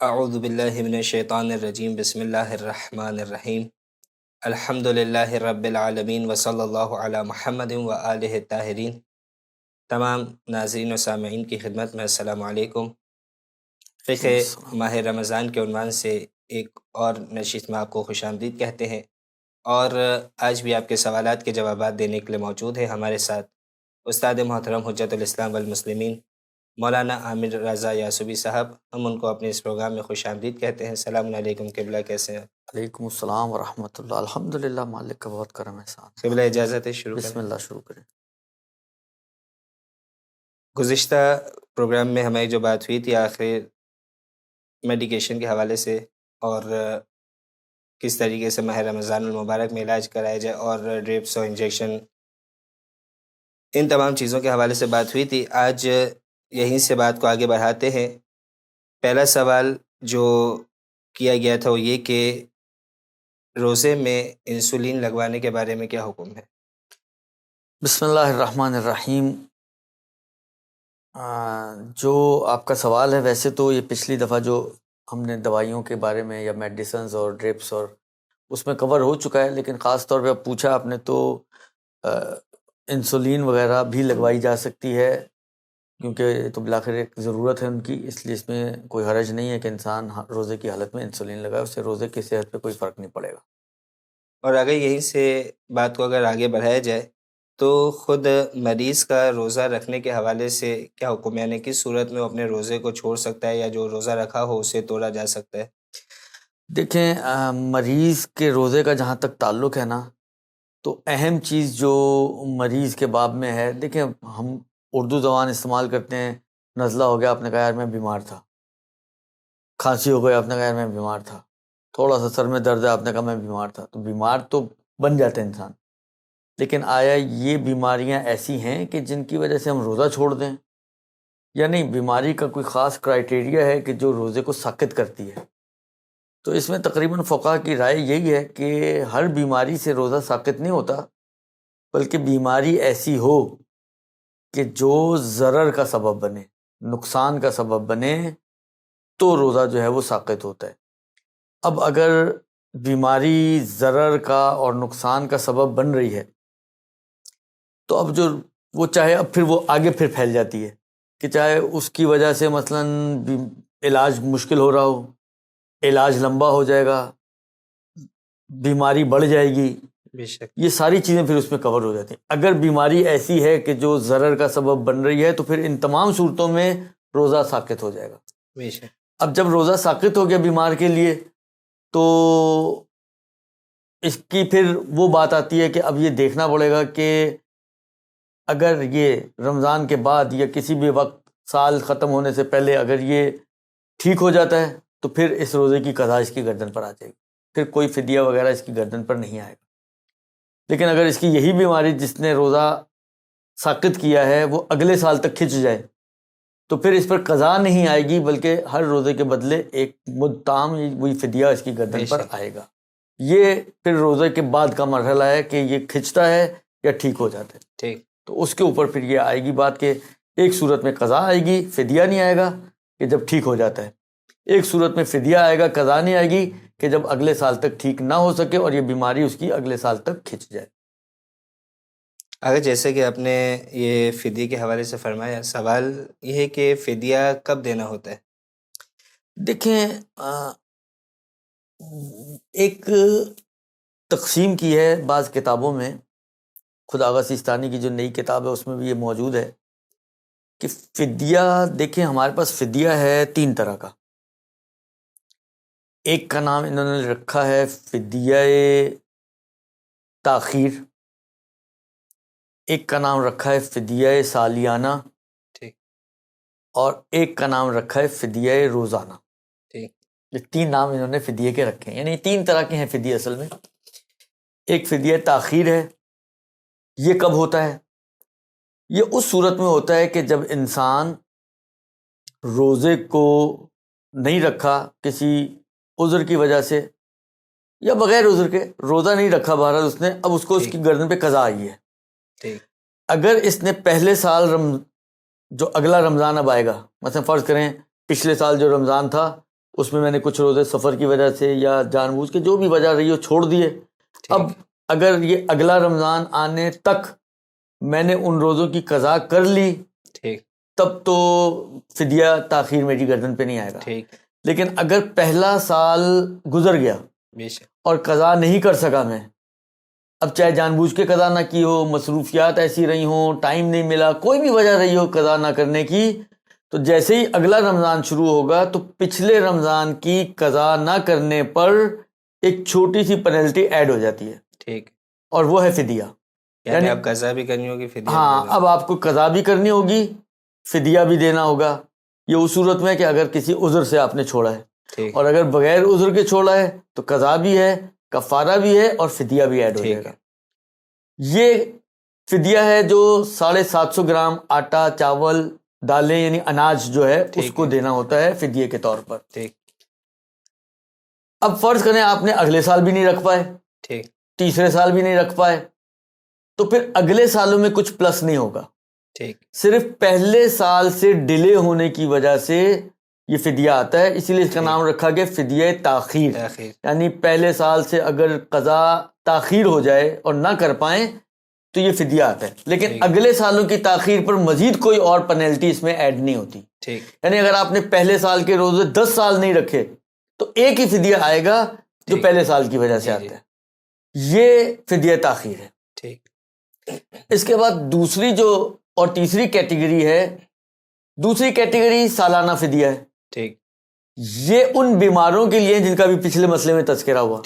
اعوذ باللہ من الشیطان الرجیم، بسم اللہ الرحمن الرحیم، الحمد للہ رب العالمین وصلی اللہ علی محمد و آلہ الطاہرین۔ تمام ناظرین و سامعین کی خدمت میں السلام علیکم۔ فقہ ماہ رمضان کے عنوان سے ایک اور نشست میں آپ کو خوش آمدید کہتے ہیں، اور آج بھی آپ کے سوالات کے جوابات دینے کے لیے موجود ہے ہمارے ساتھ استاد محترم حجت الاسلام والمسلمین مولانا عامر رضا یاسوبی صاحب۔ ہم ان کو اپنے اس پروگرام میں خوش آمدید کہتے ہیں۔ السلام علیکم قبلہ، کیسے ہیں؟ علیکم السلام ورحمۃ اللہ۔ الحمدللہ، مالک کا بہت کرم احسان۔ قبلہ اجازت ہے شروع بسم کریں؟ اللہ، شروع کریں۔ گزشتہ پروگرام میں ہماری جو بات ہوئی تھی آخر میڈیکیشن کے حوالے سے، اور کس طریقے سے ماہ رمضان المبارک میں علاج کرایا جائے، اور ڈرپس اور انجیکشن، ان تمام چیزوں کے حوالے سے بات ہوئی تھی۔ آج یہیں سے بات کو آگے بڑھاتے ہیں۔ پہلا سوال جو کیا گیا تھا وہ یہ کہ روزے میں انسولین لگوانے کے بارے میں کیا حکم ہے؟ بسم اللہ الرحمن الرحیم۔ جو آپ کا سوال ہے، ویسے تو یہ پچھلی دفعہ جو ہم نے دوائیوں کے بارے میں یا میڈیسنز اور ڈرپس اور اس میں کور ہو چکا ہے، لیکن خاص طور پہ پوچھا آپ نے تو انسولین وغیرہ بھی لگوائی جا سکتی ہے، کیونکہ تو بالآخر ایک ضرورت ہے ان کی، اس لیے اس میں کوئی حرج نہیں ہے کہ انسان روزے کی حالت میں انسولین لگائے، اس سے روزے کی صحت پہ کوئی فرق نہیں پڑے گا۔ اور اگر یہیں سے بات کو اگر آگے بڑھایا جائے تو خود مریض کا روزہ رکھنے کے حوالے سے کیا حکم ہے؟ یعنی کس صورت میں وہ اپنے روزے کو چھوڑ سکتا ہے، یا جو روزہ رکھا ہو اسے توڑا جا سکتا ہے؟ دیکھیں، مریض کے روزے کا جہاں تک تعلق ہے نا، تو اہم چیز جو مریض کے باب میں ہے، دیکھیں ہم اردو زبان استعمال کرتے ہیں، نزلہ ہو گیا، آپ نے کہا یار میں بیمار تھا، کھانسی ہو گئی، آپ نے کہا یار میں بیمار تھا، تھوڑا سا سر میں درد ہے، آپ نے کہا میں بیمار تھا، تو بیمار تو بن جاتے ہیں انسان، لیکن آیا یہ بیماریاں ایسی ہیں کہ جن کی وجہ سے ہم روزہ چھوڑ دیں؟ یا نہیں، بیماری کا کوئی خاص کرائٹیریا ہے کہ جو روزے کو ساقط کرتی ہے؟ تو اس میں تقریباً فقہا کی رائے یہی ہے کہ ہر بیماری سے روزہ ساقط نہیں ہوتا، بلکہ بیماری ایسی ہو کہ جو ضرر کا سبب بنے، نقصان کا سبب بنے، تو روزہ جو ہے وہ ساقط ہوتا ہے۔ اب اگر بیماری ضرر کا اور نقصان کا سبب بن رہی ہے، تو اب جو وہ چاہے اب پھر وہ آگے پھر پھیل جاتی ہے، کہ چاہے اس کی وجہ سے مثلاً علاج مشکل ہو رہا ہو، علاج لمبا ہو جائے گا، بیماری بڑھ جائے گی، بے شک، یہ ساری چیزیں پھر اس میں کور ہو جاتی ہیں۔ اگر بیماری ایسی ہے کہ جو ضرر کا سبب بن رہی ہے، تو پھر ان تمام صورتوں میں روزہ ساقط ہو جائے گا۔ بے شک، اب جب روزہ ساقط ہو گیا بیمار کے لیے، تو اس کی پھر وہ بات آتی ہے کہ اب یہ دیکھنا پڑے گا کہ اگر یہ رمضان کے بعد یا کسی بھی وقت سال ختم ہونے سے پہلے اگر یہ ٹھیک ہو جاتا ہے، تو پھر اس روزے کی قضا اس کی گردن پر آ جائے گی، پھر کوئی فدیہ وغیرہ اس کی گردن پر نہیں آئے گا۔ لیکن اگر اس کی یہی بیماری جس نے روزہ ساقط کیا ہے وہ اگلے سال تک کھنچ جائے، تو پھر اس پر قضا نہیں آئے گی، بلکہ ہر روزے کے بدلے ایک مد تام وہی فدیہ اس کی گردن پر آئے گا۔ یہ پھر روزے کے بعد کا مرحلہ ہے کہ یہ کھنچتا ہے یا ٹھیک ہو جاتا ہے، ٹھیک، تو اس کے اوپر پھر یہ آئے گی بات کہ ایک صورت میں قضا آئے گی، فدیہ نہیں آئے گا کہ جب ٹھیک ہو جاتا ہے، ایک صورت میں فدیہ آئے گا، قضا نہیں آئے گی کہ جب اگلے سال تک ٹھیک نہ ہو سکے اور یہ بیماری اس کی اگلے سال تک کھنچ جائے۔ اگر جیسے کہ آپ نے یہ فدیے کے حوالے سے فرمایا، سوال یہ ہے کہ فدیہ کب دینا ہوتا ہے؟ دیکھیں، ایک تقسیم کی ہے بعض کتابوں میں، خود آغا سیستانی کی جو نئی کتاب ہے اس میں بھی یہ موجود ہے کہ فدیہ، دیکھیں ہمارے پاس فدیہ ہے تین طرح کا۔ ایک کا نام انہوں نے رکھا ہے فدیہ تاخیر، ایک کا نام رکھا ہے فدیہ سالیانہ، ٹھیک، اور ایک کا نام رکھا ہے فدیہ روزانہ۔ ٹھیک، یہ تین نام انہوں نے فدیے کے رکھے ہیں، یعنی تین طرح کے ہیں فدیے اصل میں۔ ایک فدیہ تاخیر ہے، یہ کب ہوتا ہے؟ یہ اس صورت میں ہوتا ہے کہ جب انسان روزے کو نہیں رکھا کسی عذر کی وجہ سے، یا بغیر عذر کے روزہ نہیں رکھا، بہرحال اس نے، اب اس کو اس کی گردن پہ قضا آئی ہے۔ ٹھیک، اگر اس نے پہلے سال جو اگلا رمضان اب آئے گا، مثلا فرض کریں پچھلے سال جو رمضان تھا اس میں نے کچھ روزے سفر کی وجہ سے یا جان بوجھ کے جو بھی وجہ رہی ہو چھوڑ دیے. اب اگر یہ اگلا رمضان آنے تک میں نے ان روزوں کی قضا کر لی تب تو فدیہ تاخیر میری گردن پہ نہیں آئے گا. لیکن اگر پہلا سال گزر گیا اور قضا نہیں کر سکا میں، اب چاہے جان بوجھ کے قضا نہ کی ہو، مصروفیات ایسی رہی ہوں، ٹائم نہیں ملا، کوئی بھی وجہ رہی ہو قضا نہ کرنے کی، تو جیسے ہی اگلا رمضان شروع ہوگا تو پچھلے رمضان کی قضا نہ کرنے پر ایک چھوٹی سی پینلٹی ایڈ ہو جاتی ہے، اور وہ ہے فدیہ. یعنی اب قضا بھی کرنی ہوگی، فدیہ ہاں، اب آپ کو قضا بھی کرنی ہوگی، فدیہ بھی دینا ہوگا. یہ اس صورت میں کہ اگر کسی عذر سے آپ نے چھوڑا ہے، اور اگر بغیر عذر کے چھوڑا ہے تو قضا بھی ہے، کفارہ بھی ہے، اور فدیہ بھی ایڈ ہو جائے گا. یہ فدیہ ہے جو 750 گرام آٹا، چاول، دالیں یعنی اناج جو ہے اس کو دینا ہوتا ہے فدیے کے طور پر. اب فرض کریں آپ نے اگلے سال بھی نہیں رکھ پائے، تیسرے سال بھی نہیں رکھ پائے، تو پھر اگلے سالوں میں کچھ پلس نہیں ہوگا. صرف پہلے سال سے ڈیلے ہونے کی وجہ سے یہ فدیہ آتا ہے، اسی لیے اس کا نام رکھا گیا فدیہ تاخیر. یعنی پہلے سال سے اگر قضا تاخیر ہو جائے اور نہ کر پائیں تو یہ فدیہ آتا ہے. لیکن اگلے سالوں کی تاخیر پر مزید کوئی اور پینلٹی اس میں ایڈ نہیں ہوتی. یعنی اگر آپ نے پہلے سال کے روزے 10 سال نہیں رکھے تو ایک ہی فدیہ آئے گا جو پہلے سال کی وجہ سے آتا ہے. یہ فدیہ تاخیر ہے. اس کے بعد دوسری جو اور تیسری کیٹیگری ہے، دوسری کیٹیگری سالانہ فدیہ ہے. یہ ان بیماروں کے لیے جن کا بھی پچھلے مسئلے میں تذکرہ ہوا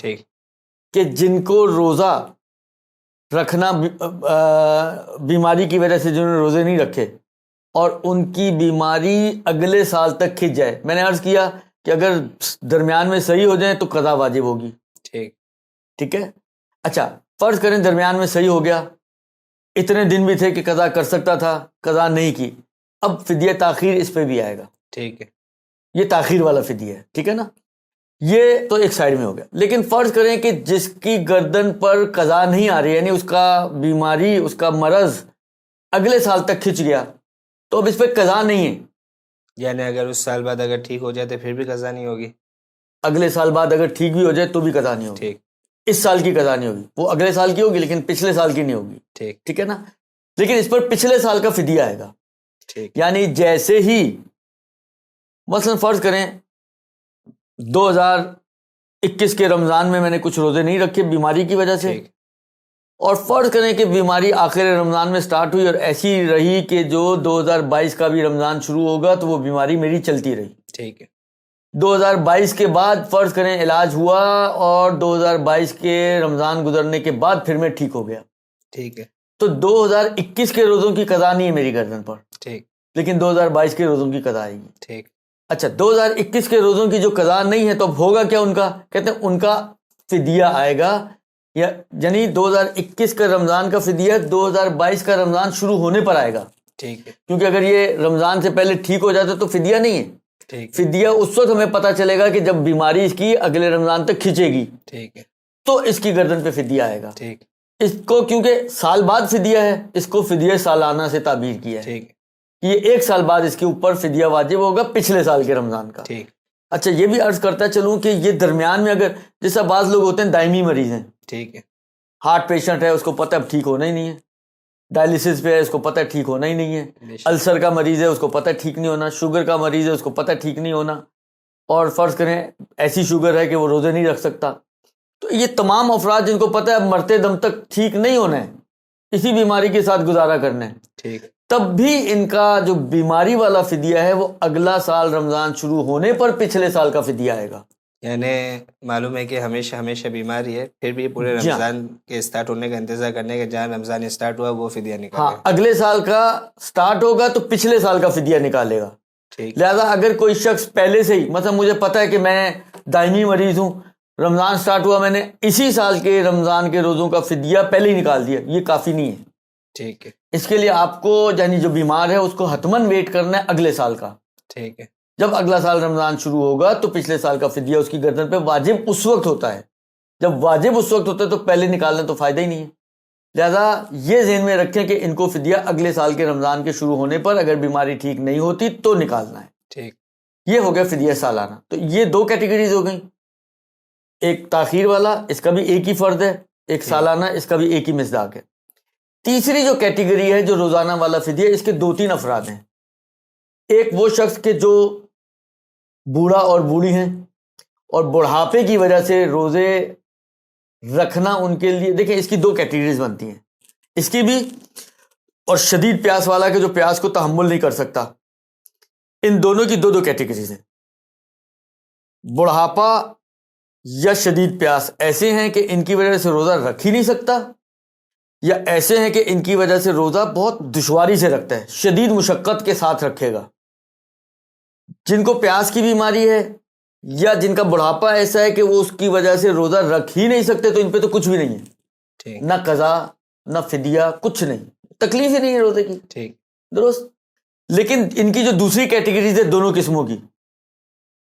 کہ جن کو روزہ رکھنا بیماری کی وجہ سے جنہوں نے روزے نہیں رکھے اور ان کی بیماری اگلے سال تک کھنچ جائے. میں نے عرض کیا کہ اگر درمیان میں صحیح ہو جائیں تو قضا واجب ہوگی. ٹھیک ہے. اچھا، فرض کریں درمیان میں صحیح ہو گیا، اتنے دن بھی تھے کہ قضا کر سکتا تھا، قضا نہیں کی، اب فدیہ تاخیر اس پہ بھی آئے گا. یہ تاخیر والا فدیہ ہے. ٹھیک ہے نا. یہ تو ایک سائیڈ میں ہو گیا. لیکن فرض کریں کہ جس کی گردن پر قضا نہیں آ رہی، یعنی اس کا بیماری، اس کا مرض اگلے سال تک کھنچ گیا، تو اب اس پہ قضا نہیں ہے. یعنی اگر اس سال بعد اگر ٹھیک ہو جائے تو پھر بھی قضا نہیں ہوگی. اگلے سال بعد اگر ٹھیک بھی ہو جائے تو بھی قضا نہیں ہوگی. اس سال کی قضا نہیں ہوگی، وہ اگلے سال کی ہوگی لیکن پچھلے سال کی نہیں ہوگی. ٹھیک ہے نا. لیکن اس پر پچھلے سال کا فدیہ آئے گا. یعنی جیسے ہی مثلا فرض کریں 2021 کے رمضان میں نے کچھ روزے نہیں رکھے بیماری کی وجہ سے، اور فرض کریں کہ بیماری آخر رمضان میں سٹارٹ ہوئی اور ایسی رہی کہ جو 2022 کا بھی رمضان شروع ہوگا تو وہ بیماری میری چلتی رہی. 2022 کے بعد فرض کریں علاج ہوا اور 2022 کے رمضان گزرنے کے بعد پھر میں ٹھیک ہو گیا. تو 2021 کے روزوں کی قضا نہیں ہے میری گردن پر، لیکن 2022 کے روزوں کی قضا آئے گی. اچھا، 2021 کے روزوں کی جو قضا نہیں ہے تو اب ہوگا کیا ان کا؟ کہتے ہیں ان کا فدیہ آئے گا. یعنی 2021 کا رمضان کا فدیہ 2022 کا رمضان شروع ہونے پر آئے گا. کیونکہ اگر یہ رمضان سے پہلے ٹھیک ہو جاتا تو فدیہ نہیں ہے. فدیہ اس وقت ہمیں پتہ چلے گا کہ جب بیماری اس کی اگلے رمضان تک کھنچے گی تو اس کی گردن پہ فدیہ آئے گا. اس کو کیونکہ سال بعد فدیہ ہے، اس کو فدیہ سالانہ سے تعبیر کیا ہے. یہ ایک سال بعد اس کے اوپر فدیہ واجب ہوگا پچھلے سال کے رمضان کا. اچھا، یہ بھی عرض کرتا چلوں کہ یہ درمیان میں اگر جیسا بعض لوگ ہوتے ہیں دائمی مریض ہیں، ہارٹ پیشنٹ ہے، اس کو پتہ اب ٹھیک ہونا ہی نہیں ہے، ڈائلیسس پہ ہے، اس کو پتہ ٹھیک ہونا ہی نہیں ہے، السر کا مریض ہے، اس کو پتہ ٹھیک نہیں ہونا، شوگر کا مریض ہے، اس کو پتہ ٹھیک نہیں ہونا، اور فرض کریں ایسی شوگر ہے کہ وہ روزے نہیں رکھ سکتا. تو یہ تمام افراد جن کو پتہ ہے اب مرتے دم تک ٹھیک نہیں ہونا ہے، اسی بیماری کے ساتھ گزارا کرنا ہے، تب بھی ان کا جو بیماری والا فدیہ ہے وہ اگلا سال رمضان شروع ہونے پر پچھلے سال کا فدیہ آئے گا. یعنی معلوم ہے کہ ہمیشہ بیماری ہے، پھر بھی پورے رمضان کے اسٹارٹ ہونے کا انتظار کرنے کے جہاں رمضان اسٹارٹ ہوا وہ فدیہ نکالے. ہاں، اگلے سال کا اسٹارٹ ہوگا تو پچھلے سال کا فدیہ نکالے گا. لہذا اگر کوئی شخص پہلے سے ہی، مثلا مجھے پتہ ہے کہ میں دائمی مریض ہوں، رمضان سٹارٹ ہوا، میں نے اسی سال کے رمضان کے روزوں کا فدیہ پہلے ہی نکال دیا، یہ کافی نہیں ہے. ٹھیک ہے. اس کے لیے آپ کو یعنی جو بیمار ہے اس کو حتماً ویٹ کرنا ہے اگلے سال کا. ٹھیک ہے. جب اگلا سال رمضان شروع ہوگا تو پچھلے سال کا فدیہ اس کی گردن پہ واجب اس وقت ہوتا ہے. جب واجب اس وقت ہوتا ہے تو پہلے نکالنا تو فائدہ ہی نہیں ہے. لہذا یہ ذہن میں رکھیں کہ ان کو فدیہ اگلے سال کے رمضان کے شروع ہونے پر اگر بیماری ٹھیک نہیں ہوتی تو نکالنا ہے. ٹھیک. یہ ہو گیا فدیہ سالانہ. تو یہ دو کیٹیگریز ہو گئیں, ایک تاخیر والا اس کا بھی ایک ہی فرد ہے, ایک سالانہ اس کا بھی ایک ہی مصداق ہے. تیسری جو کیٹیگری ہے جو روزانہ والا فدیہ, اس کے 2-3 افراد ہیں. ایک وہ شخص کے جو بوڑھا اور بوڑھی ہیں اور بڑھاپے کی وجہ سے روزے رکھنا ان کے لیے, دیکھیں اس کی 2 کیٹیگریز بنتی ہیں, اس کی بھی اور شدید پیاس والا کہ جو پیاس کو تحمل نہیں کر سکتا. ان دونوں کی 2 کیٹیگریز ہیں. بڑھاپا یا شدید پیاس ایسے ہیں کہ ان کی وجہ سے روزہ رکھ ہی نہیں سکتا, یا ایسے ہیں کہ ان کی وجہ سے روزہ بہت دشواری سے رکھتا ہے, شدید مشقت کے ساتھ رکھے گا. جن کو پیاس کی بیماری ہے یا جن کا بڑھاپا ایسا ہے کہ وہ اس کی وجہ سے روزہ رکھ ہی نہیں سکتے, تو ان پہ تو کچھ بھی نہیں ہے, نہ قضا نہ فدیہ, کچھ نہیں, تکلیف ہی نہیں ہے روزے کی. ٹھیک درست. لیکن ان کی جو دوسری کیٹیگریز ہے دونوں قسموں کی,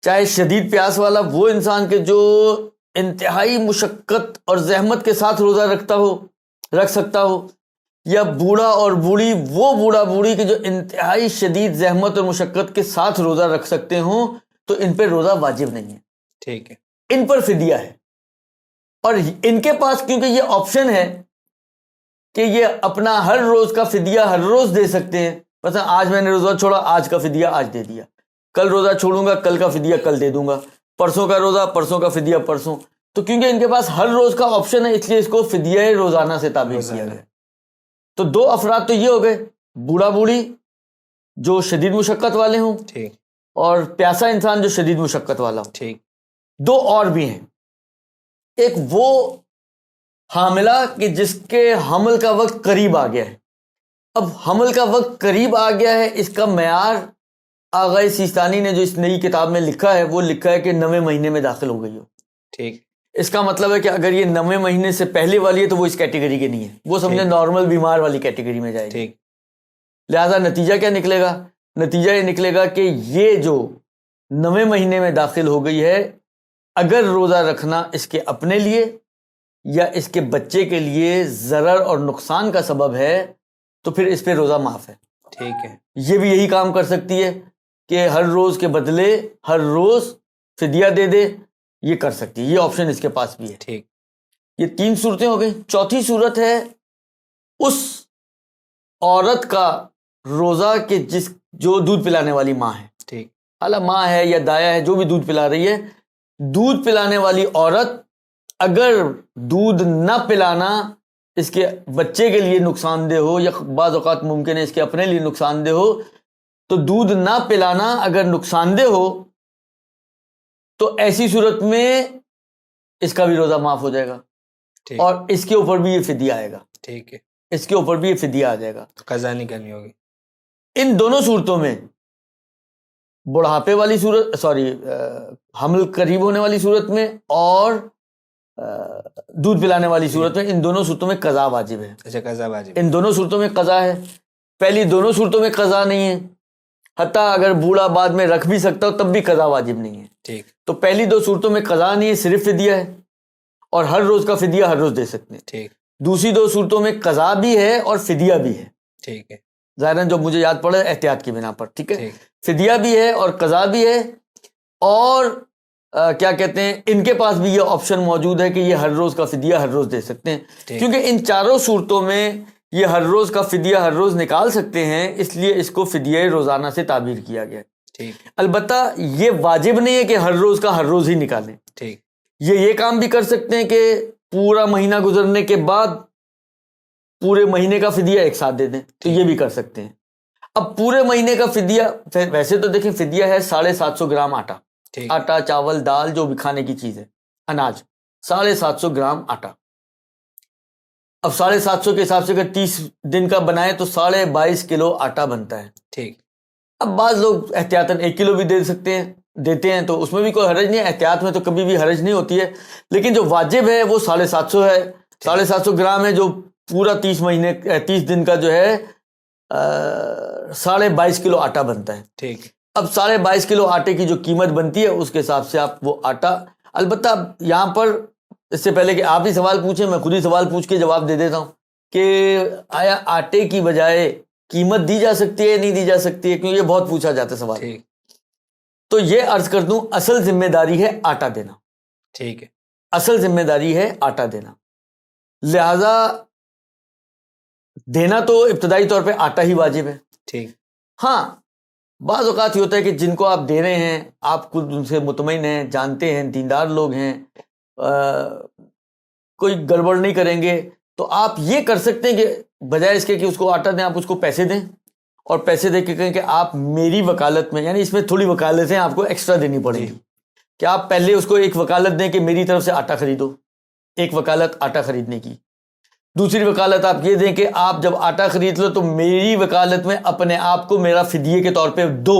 چاہے شدید پیاس والا وہ انسان کے جو انتہائی مشقت اور زحمت کے ساتھ روزہ رکھ سکتا ہو, یا بوڑھا اور بوڑھی, وہ بوڑھا بوڑھی کے جو انتہائی شدید زحمت اور مشقت کے ساتھ روزہ رکھ سکتے ہوں, تو ان پہ روزہ واجب نہیں ہے. ٹھیک ہے, ان پر فدیہ ہے. اور ان کے پاس کیونکہ یہ آپشن ہے کہ یہ اپنا ہر روز کا فدیہ ہر روز دے سکتے ہیں. مثلا آج میں نے روزہ چھوڑا, آج کا فدیہ آج دے دیا, کل روزہ چھوڑوں گا, کل کا فدیہ کل دے دوں گا, پرسوں کا روزہ, پرسوں کا فدیہ پرسوں. تو کیونکہ ان کے پاس ہر روز کا آپشن ہے, اس لیے اس کو فدیہ روزانہ سے تعبیر کیا گیا. تو 2 افراد تو یہ ہو گئے, بوڑھا بوڑھی جو شدید مشقت والے ہوں, ٹھیک, اور پیاسا انسان جو شدید مشقت والا ہو. ٹھیک. 2 اور بھی ہیں. ایک وہ حاملہ کہ جس کے حمل کا وقت قریب آ گیا ہے. اب حمل کا وقت قریب آ گیا ہے, اس کا معیار آغا سیستانی نے جو اس نئی کتاب میں لکھا ہے وہ لکھا ہے کہ 9ویں مہینے میں داخل ہو گئی ہو. ٹھیک. اس کا مطلب ہے کہ اگر یہ 9ویں مہینے سے پہلے والی ہے تو وہ اس کیٹیگری کی نہیں ہے, وہ سمجھے نارمل بیمار والی کیٹیگری میں جائے گی. ٹھیک. لہذا نتیجہ کیا نکلے گا؟ نتیجہ یہ نکلے گا کہ یہ جو 9ویں مہینے میں داخل ہو گئی ہے, اگر روزہ رکھنا اس کے اپنے لیے یا اس کے بچے کے لیے ضرر اور نقصان کا سبب ہے تو پھر اس پہ روزہ معاف ہے. ٹھیک ہے. یہ بھی یہی کام کر سکتی ہے کہ ہر روز کے بدلے ہر روز فدیہ دے دے, یہ کر سکتی ہے, یہ آپشن اس کے پاس بھی ہے. ٹھیک. یہ 3 صورتیں ہو گئی. چوتھی صورت ہے اس عورت کا روزہ کہ جو دودھ پلانے والی ماں ہے. ٹھیک. حالا ماں ہے یا دایا ہے جو بھی دودھ پلا رہی ہے, دودھ پلانے والی عورت اگر دودھ نہ پلانا اس کے بچے کے لیے نقصان دہ ہو, یا بعض اوقات ممکن ہے اس کے اپنے لیے نقصان دہ ہو, تو دودھ نہ پلانا اگر نقصان دہ ہو تو ایسی صورت میں اس کا بھی روزہ معاف ہو جائے گا. ٹھیک. اور اس کے اوپر بھی یہ فدیہ آئے گا. ٹھیک ہے. اس کے اوپر بھی یہ فدیہ آ جائے گا. قضا نہیں کرنی ہوگی. ان دونوں صورتوں میں, بڑھاپے والی صورت, حمل قریب ہونے والی صورت میں اور دودھ پلانے والی صورت میں, ان دونوں صورتوں میں قضا واجب ہے. اچھا, قضا واجب. ان دونوں صورتوں میں قضا ہے. پہلی دونوں صورتوں میں قضا نہیں ہے, حتیٰ اگر بوڑھا بعد میں رکھ بھی سکتا ہو تب بھی قضا واجب نہیں ہے. ٹھیک. تو پہلی 2 صورتوں میں قضا نہیں ہے, صرف فدیہ ہے, اور ہر روز کا فدیہ ہر روز دے سکتے ہیں. ٹھیک. دوسری 2 صورتوں میں قضا بھی ہے اور فدیہ بھی ہے. ٹھیک ہے. ظاہراً جو مجھے یاد پڑا ہے احتیاط کی بنا پر. ٹھیک ہے, ٹھیک. فدیہ بھی ہے اور قضا بھی ہے, اور کیا کہتے ہیں, ان کے پاس بھی یہ آپشن موجود ہے کہ یہ ہر روز کا فدیہ ہر روز دے سکتے ہیں. ٹھیک. کیونکہ ان چاروں صورتوں میں یہ ہر روز کا فدیہ ہر روز نکال سکتے ہیں, اس لیے اس کو فدیہ روزانہ سے تعبیر کیا گیا. ٹھیک. البتہ یہ واجب نہیں ہے کہ ہر روز کا ہر روز ہی نکالیں. ٹھیک. یہ کام بھی کر سکتے ہیں کہ پورا مہینہ گزرنے کے بعد پورے مہینے کا فدیہ ایک ساتھ دے دیں, تو یہ بھی کر سکتے ہیں. اب پورے مہینے کا فدیہ, ویسے تو دیکھیں فدیہ ہے 750 گرام آٹا. ٹھیک. آٹا, چاول, دال, جو بھی کھانے کی چیز ہے, اناج, 750 گرام آٹا. اب 750 کے حساب سے اگر 30 دن کا بنائے تو 22.5 کلو آٹا بنتا ہے. ٹھیک. اب بعض لوگ احتیاطاً 1 کلو بھی دیتے ہیں, تو اس میں بھی کوئی حرج نہیں ہے, احتیاط میں تو کبھی بھی حرج نہیں ہوتی ہے. لیکن جو واجب ہے وہ 750 ہے, 750 گرام ہے, جو پورا 30 دن کا جو ہے 22.5 کلو آٹا بنتا ہے. ٹھیک. اب 22.5 کلو آٹے کی جو قیمت بنتی ہے اس کے حساب سے آپ وہ آٹا, البتہ یہاں پر اس سے پہلے کہ آپ ہی سوال پوچھیں میں خود ہی سوال پوچھ کے جواب دے دیتا ہوں کہ آیا آٹے کی بجائے قیمت دی جا سکتی ہے نہیں دی جا سکتی ہے, کیونکہ یہ بہت پوچھا جاتا ہے سوال. ٹھیک. تو یہ عرض کر دوں اصل ذمہ داری ہے آٹا دینا. ٹھیک ہے. اصل ذمہ داری ہے آٹا دینا. لہذا دینا تو ابتدائی طور پہ آٹا ہی واجب ہے. ٹھیک. ہاں بعض اوقات یہ ہوتا ہے کہ جن کو آپ دے رہے ہیں آپ خود ان سے مطمئن ہیں, جانتے ہیں, دیندار لوگ ہیں, کوئی گڑبڑ نہیں کریں گے, تو آپ یہ کر سکتے ہیں کہ بجائے اس کے کہ اس کو آٹا دیں آپ اس کو پیسے دیں, اور پیسے دے کے کہیں کہ آپ میری وکالت میں, یعنی اس میں تھوڑی وکالتیں آپ کو ایکسٹرا دینی پڑیں گی, کہ آپ پہلے اس کو ایک وکالت دیں کہ میری طرف سے آٹا خریدو, ایک وکالت آٹا خریدنے کی. دوسری وکالت آپ یہ دیں کہ آپ جب آٹا خرید لو تو میری وکالت میں اپنے آپ کو میرا فدیے کے طور پہ دو.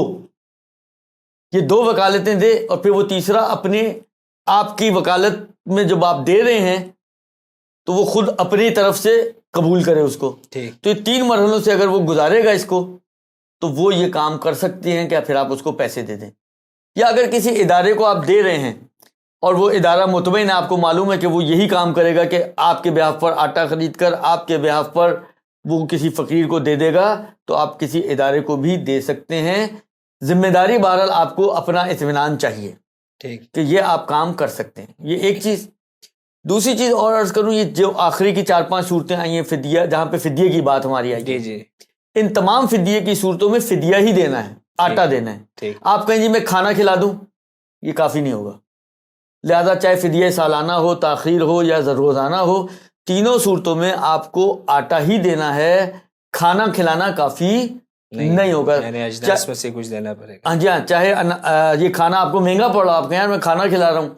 یہ دو وکالتیں دے, اور پھر وہ تیسرا اپنے آپ کی وکالت میں جب آپ دے رہے ہیں تو وہ خود اپنی طرف سے قبول کرے اس کو. تو یہ 3 مرحلوں سے اگر وہ گزارے گا اس کو تو وہ یہ کام کر سکتے ہیں کہ پھر آپ اس کو پیسے دے دیں. یا اگر کسی ادارے کو آپ دے رہے ہیں اور وہ ادارہ مطمئن ہے, آپ کو معلوم ہے کہ وہ یہی کام کرے گا کہ آپ کے بیہاف پر آٹا خرید کر آپ کے بیہاف پر وہ کسی فقیر کو دے دے گا, تو آپ کسی ادارے کو بھی دے سکتے ہیں. ذمہ داری بہرحال آپ کو اپنا اطمینان چاہیے کہ یہ آپ کام کر سکتے ہیں. یہ ایک چیز. دوسری چیز اور عرض کروں, یہ جو آخری کی 4-5 صورتیں آئی ہیں فدیہ, جہاں پہ فدیے کی بات ہماری آئی ہے, ان تمام فدیے کی صورتوں میں فدیہ ہی دینا ہے, آٹا دینا ہے. آپ کہیں جی میں کھانا کھلا دوں, یہ کافی نہیں ہوگا. لہذا چاہے فدیہ سالانہ ہو, تاخیر ہو یا روزانہ ہو, تینوں صورتوں میں آپ کو آٹا ہی دینا ہے. کھانا کھلانا کافی نہیں ہوگا, یعنی اجناس میں سے کچھ دینا پڑے گا. ہاں جی ہاں, چاہے یہ کھانا آپ کو مہنگا پڑ رہا, آپ کہیں یار میں کھانا کھلا رہا ہوں,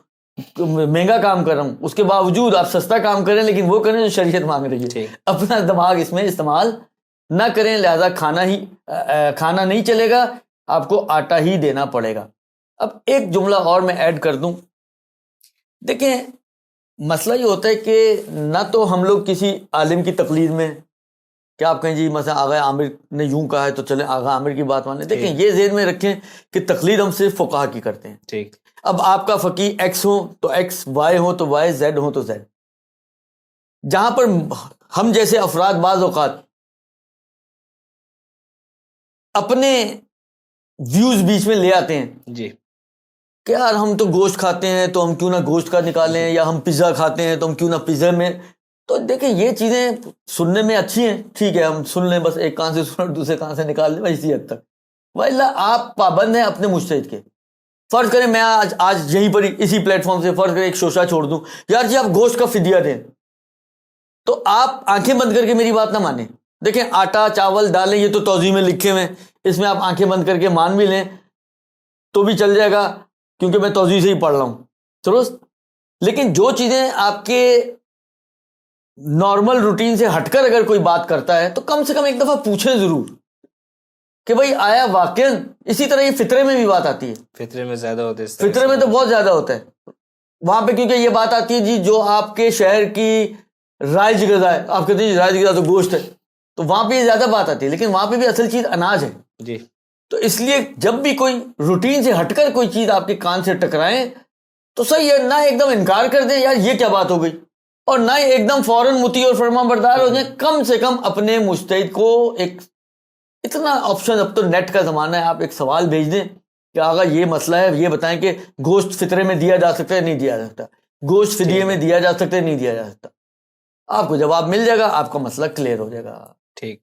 مہنگا کام کر رہا ہوں, اس کے باوجود آپ سستا کام کریں لیکن وہ کریں جو شریعت مانگ رہی ہے, اپنا دماغ اس میں استعمال نہ کریں. لہذا کھانا نہیں چلے گا, آپ کو آٹا ہی دینا پڑے گا. اب ایک جملہ اور میں ایڈ کر دوں. دیکھیں مسئلہ یہ ہوتا ہے کہ نہ تو ہم لوگ کسی عالم کی تقلید میں, کہ آپ کہیں جی مثلا آغا عامر نے یوں کہا ہے تو چلیں آغا عامر کی بات مانیں. دیکھیں یہ ذہن میں رکھیں کہ تقلید ہم صرف فقہا کی کرتے ہیں. ٹھیک. اب آپ کا فقیہ ایکس ہو تو ایکس, وائی ہو تو وائی, زیڈ ہو تو زیڈ. جہاں پر ہم جیسے افراد بعض اوقات اپنے ویوز بیچ میں لے آتے ہیں جی کہ یار ہم تو گوشت کھاتے ہیں تو ہم کیوں نہ گوشت کا نکالیں, یا ہم پیزا کھاتے ہیں تو ہم کیوں نہ پیزا میں. تو دیکھیں یہ چیزیں سننے میں اچھی ہیں, ٹھیک ہے ہم سن لیں, بس ایک کان سے سن دوسرے کان سے نکال لیں, اسی حد تک. واللہ آپ پابند ہیں اپنے مجتہد کے. فرض کریں میں آج یہیں پر اسی پلیٹ فارم سے فرض کریں ایک شوشہ چھوڑ دوں, یار جی آپ گوشت کا فدیہ دیں, تو آپ آنکھیں بند کر کے میری بات نہ مانیں. دیکھیں آٹا چاول ڈالیں یہ تو توضیح میں لکھے ہوئے ہیں, اس میں آپ آنکھیں بند کر کے مان بھی لیں تو بھی چل جائے گا کیونکہ میں توضیح سے ہی پڑھ رہا ہوں, درست. لیکن جو چیزیں آپ کے نارمل روٹین سے ہٹ کر اگر کوئی بات کرتا ہے تو کم سے کم ایک دفعہ پوچھیں ضرور کہ بھئی آیا واقعا. اسی طرح یہ فطرے میں بھی بات آتی ہے, فطرے میں زیادہ ہوتا ہے, فطرے میں تو بہت زیادہ ہوتا ہے وہاں پہ, کیونکہ یہ بات آتی ہے جی جو آپ کے شہر کی رائج غذا ہے, آپ کہتے ہیں جی رائج غذا تو گوشت ہے, تو وہاں پہ یہ زیادہ بات آتی ہے, لیکن وہاں پہ بھی اصل چیز اناج ہے. جی. تو اس لیے جب بھی کوئی روٹین سے ہٹ کر کوئی چیز آپ کے کان سے ٹکرائیں تو صحیح ہے, نہ ایک دم انکار کر دیں یار یہ کیا بات ہو گئی, اور نہ ایک دم فوراً مطیع اور فرما بردار ہو جائیں. کم سے کم اپنے مجتہد کو ایک اتنا آپشن, اب تو نیٹ کا زمانہ ہے, آپ ایک سوال بھیج دیں کہ آقا یہ مسئلہ ہے, یہ بتائیں کہ گوشت فطرے میں دیا جا سکتا ہے نہیں دیا جا سکتا, گوشت فدیے میں دیا جا سکتا ہے نہیں دیا جا سکتا. آپ کو جواب مل جائے گا, آپ کا مسئلہ کلیئر ہو جائے گا. ٹھیک.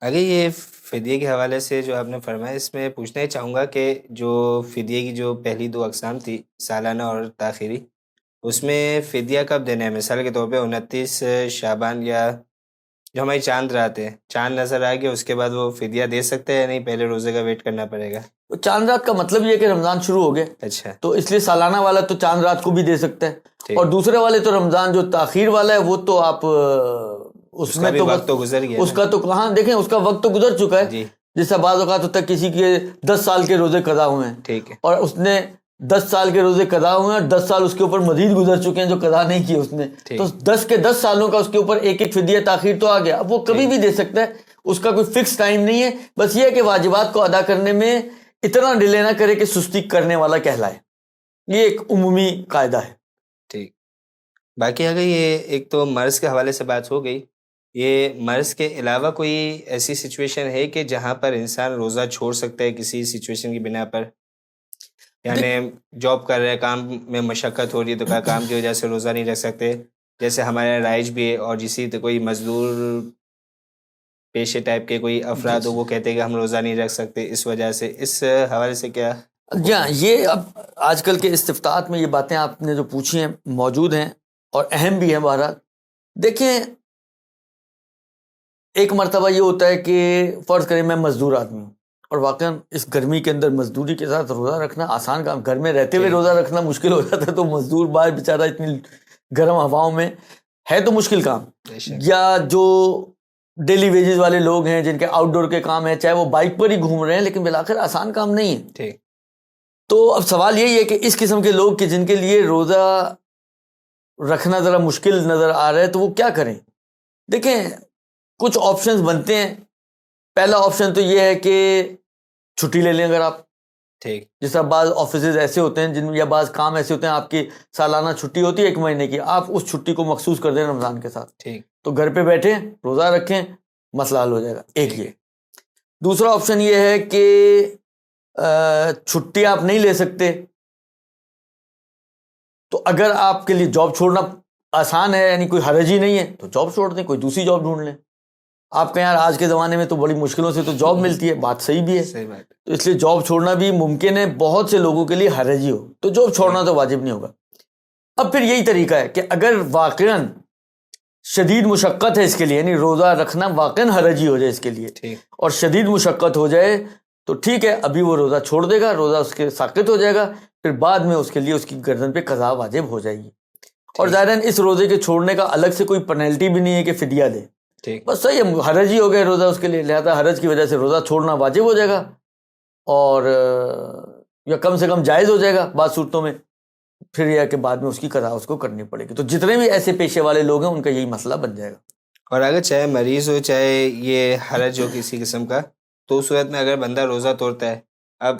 اگر یہ فدیے کے حوالے سے جو آپ نے فرمایا, اس میں پوچھنا ہی چاہوں گا کہ جو فدیے کی جو پہلی 2 اقسام تھی, سالانہ اور تاخیری, اس میں فدیہ کب دینا ہے؟ مثال کے طور پہ 29 شعبان یا جو ہماری چاند رات ہے, چاند نظر آ گیا اس کے بعد وہ فدیہ دے سکتے ہیں یا نہیں, پہلے روزے کا ویٹ کرنا پڑے گا؟ چاند رات کا مطلب یہ ہے کہ رمضان شروع ہو گیا. اچھا. تو اس لیے سالانہ والا تو چاند رات کو بھی دے سکتا ہے, اور دوسرے والے تو رمضان جو تاخیر والا ہے وہ تو آپ اس میں تو وقت تو گزر گیا, اس کا تو کہاں دیکھیں اس کا وقت تو گزر چکا ہے. جیسا بعض اوقات ہوتا ہے کسی کے 10 سال کے روزے قضا ہوئے ہیں, ٹھیک ہے, اور اس نے 10 سال کے روزے قضا ہوئے ہیں اور 10 سال اس کے اوپر مزید گزر چکے ہیں جو قضا نہیں کیے اس نے, تو 10 کے 10 سالوں کا اس کے اوپر ایک فدیہ تاخیر تو آ گیا. اب وہ کبھی بھی دے سکتا ہے, اس کا کوئی فکس ٹائم نہیں ہے, بس یہ ہے کہ واجبات کو ادا کرنے میں اتنا ڈیلے نہ کرے کہ سستی کرنے والا کہلائے. یہ ایک عمومی قاعدہ ہے. ٹھیک. باقی اگر یہ ایک تو مرض کے حوالے سے بات ہو گئی, یہ مرض کے علاوہ کوئی ایسی سچویشن ہے کہ جہاں پر انسان روزہ چھوڑ سکتا ہے کسی سچویشن کی بنا پر؟ یعنی جاب کر رہے کام میں مشقت ہو رہی ہے تو کام کی وجہ سے روزہ نہیں رکھ سکتے، جیسے ہمارے رائج بھی ہے، اور جسی کوئی مزدور پیشے ٹائپ کے کوئی افراد ہو وہ کہتے ہیں کہ ہم روزہ نہیں رکھ سکتے اس وجہ سے، اس حوالے سے کیا؟ جی ہاں، یہ اب آج کل کے استفتاحات میں یہ باتیں آپ نے جو پوچھی ہیں موجود ہیں اور اہم بھی ہیں۔ بہرحال دیکھیں، ایک مرتبہ یہ ہوتا ہے کہ فرض کریں میں مزدور آدمی ہوں اور واقعا اس گرمی کے اندر مزدوری کے ساتھ روزہ رکھنا آسان کام، گھر میں رہتے ہوئے روزہ رکھنا مشکل ہو جاتا ہے، تو مزدور باہر بیچارہ اتنی گرم ہواؤں میں ہے تو مشکل کام، یا جو ڈیلی ویجز والے لوگ ہیں جن کے آؤٹ ڈور کے کام ہیں، چاہے وہ بائک پر ہی گھوم رہے ہیں، لیکن بالآخر آسان کام نہیں ہے۔ تو اب سوال یہی ہے کہ اس قسم کے لوگ کہ جن کے لیے روزہ رکھنا ذرا مشکل نظر آ رہا ہے تو وہ کیا کریں؟ دیکھیں، کچھ آپشنز بنتے ہیں۔ پہلا آپشن تو یہ ہے کہ چھٹی لے لیں، اگر آپ جس طرح بعض آفیسز ایسے ہوتے ہیں جن یا بعض کام ایسے ہوتے ہیں آپ کی سالانہ چھٹی ہوتی ہے 1 مہینے کی، آپ اس چھٹی کو مخصوص کر دیں رمضان کے ساتھ، تو گھر پہ بیٹھیں روزہ رکھیں، مسئلہ حل ہو جائے گا۔ ایک یہ۔ دوسرا آپشن یہ ہے کہ چھٹی آپ نہیں لے سکتے، تو اگر آپ کے لیے جاب چھوڑنا آسان ہے، یعنی کوئی حرج ہی نہیں ہے، تو جاب چھوڑ دیں، کوئی دوسری جاب ڈھونڈ لیں۔ آپ کہیں یار آج کے زمانے میں تو بڑی مشکلوں سے تو جاب ملتی ہے، بات صحیح بھی ہے، تو اس لیے جاب چھوڑنا بھی ممکن ہے، بہت سے لوگوں کے لیے حرج ہی ہو تو جاب چھوڑنا تو واجب نہیں ہوگا۔ اب پھر یہی طریقہ ہے کہ اگر واقعاً شدید مشقت ہے اس کے لیے، یعنی روزہ رکھنا واقعاً حرج ہی ہو جائے اس کے لیے اور شدید مشقت ہو جائے، تو ٹھیک ہے، ابھی وہ روزہ چھوڑ دے گا، روزہ اس کے ساقط ہو جائے گا، پھر بعد میں اس کے لیے اس کی گردن پہ قضا واجب ہو جائے گی۔ اور ظاہراً اس روزے کے چھوڑنے کا الگ سے کوئی پینلٹی بھی نہیں ہے کہ فدیہ دے، بس صحیح ہے، حرج ہی ہو گیا روزہ اس کے لیے، لہذا حرج کی وجہ سے روزہ چھوڑنا واجب ہو جائے گا، اور یا کم سے کم جائز ہو جائے گا بعض صورتوں میں، پھر یہ کہ بعد میں اس کی قضا اس کو کرنی پڑے گی۔ تو جتنے بھی ایسے پیشے والے لوگ ہیں ان کا یہی مسئلہ بن جائے گا۔ اور اگر چاہے مریض ہو چاہے یہ حرج ہو کسی قسم کا، تو اس صورت میں اگر بندہ روزہ توڑتا ہے، اب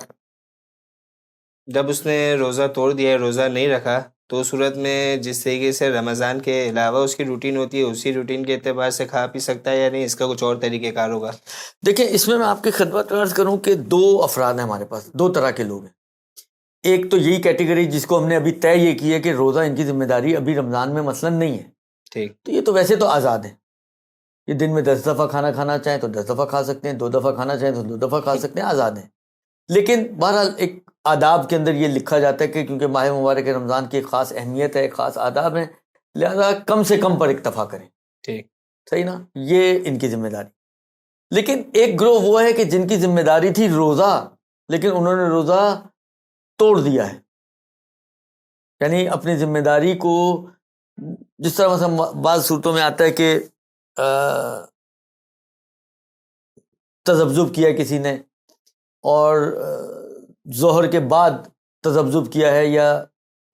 جب اس نے روزہ توڑ دیا، روزہ نہیں رکھا، تو اس صورت میں جس طریقے سے رمضان کے علاوہ اس کی روٹین ہوتی ہے، اسی روٹین کے اعتبار سے کھا پی سکتا ہے یا نہیں؟ اس کا کچھ اور طریقہ کار ہوگا؟ دیکھیں، اس میں آپ کی خدمت عرض کروں کہ 2 افراد ہیں ہمارے پاس، 2 طرح کے لوگ ہیں۔ ایک تو یہی کیٹیگری جس کو ہم نے ابھی طے یہ کی ہے کہ روزہ ان کی ذمہ داری ابھی رمضان میں مثلا نہیں ہے، تو یہ تو ویسے تو آزاد ہیں، یہ دن میں 10 دفعہ کھانا چاہیں تو 10 دفعہ کھا سکتے ہیں، 2 دفعہ کھانا چاہیں تو 2 دفعہ کھا سکتے ہیں، آزاد ہیں۔ لیکن بہرحال ایک آداب کے اندر یہ لکھا جاتا ہے کہ کیونکہ ماہ مبارک رمضان کی ایک خاص اہمیت ہے، ایک خاص آداب ہیں، لہذا کم سے کم پر اکتفا کریں، صحیح نا، یہ ان کی ذمہ داری۔ لیکن ایک گروہ وہ ہے کہ جن کی ذمہ داری تھی روزہ، لیکن انہوں نے روزہ توڑ دیا ہے، یعنی اپنی ذمہ داری کو، جس طرح مثلا بعض صورتوں میں آتا ہے کہ تذبذب کیا کسی نے اور ظہر کے بعد تذبذب کیا ہے یا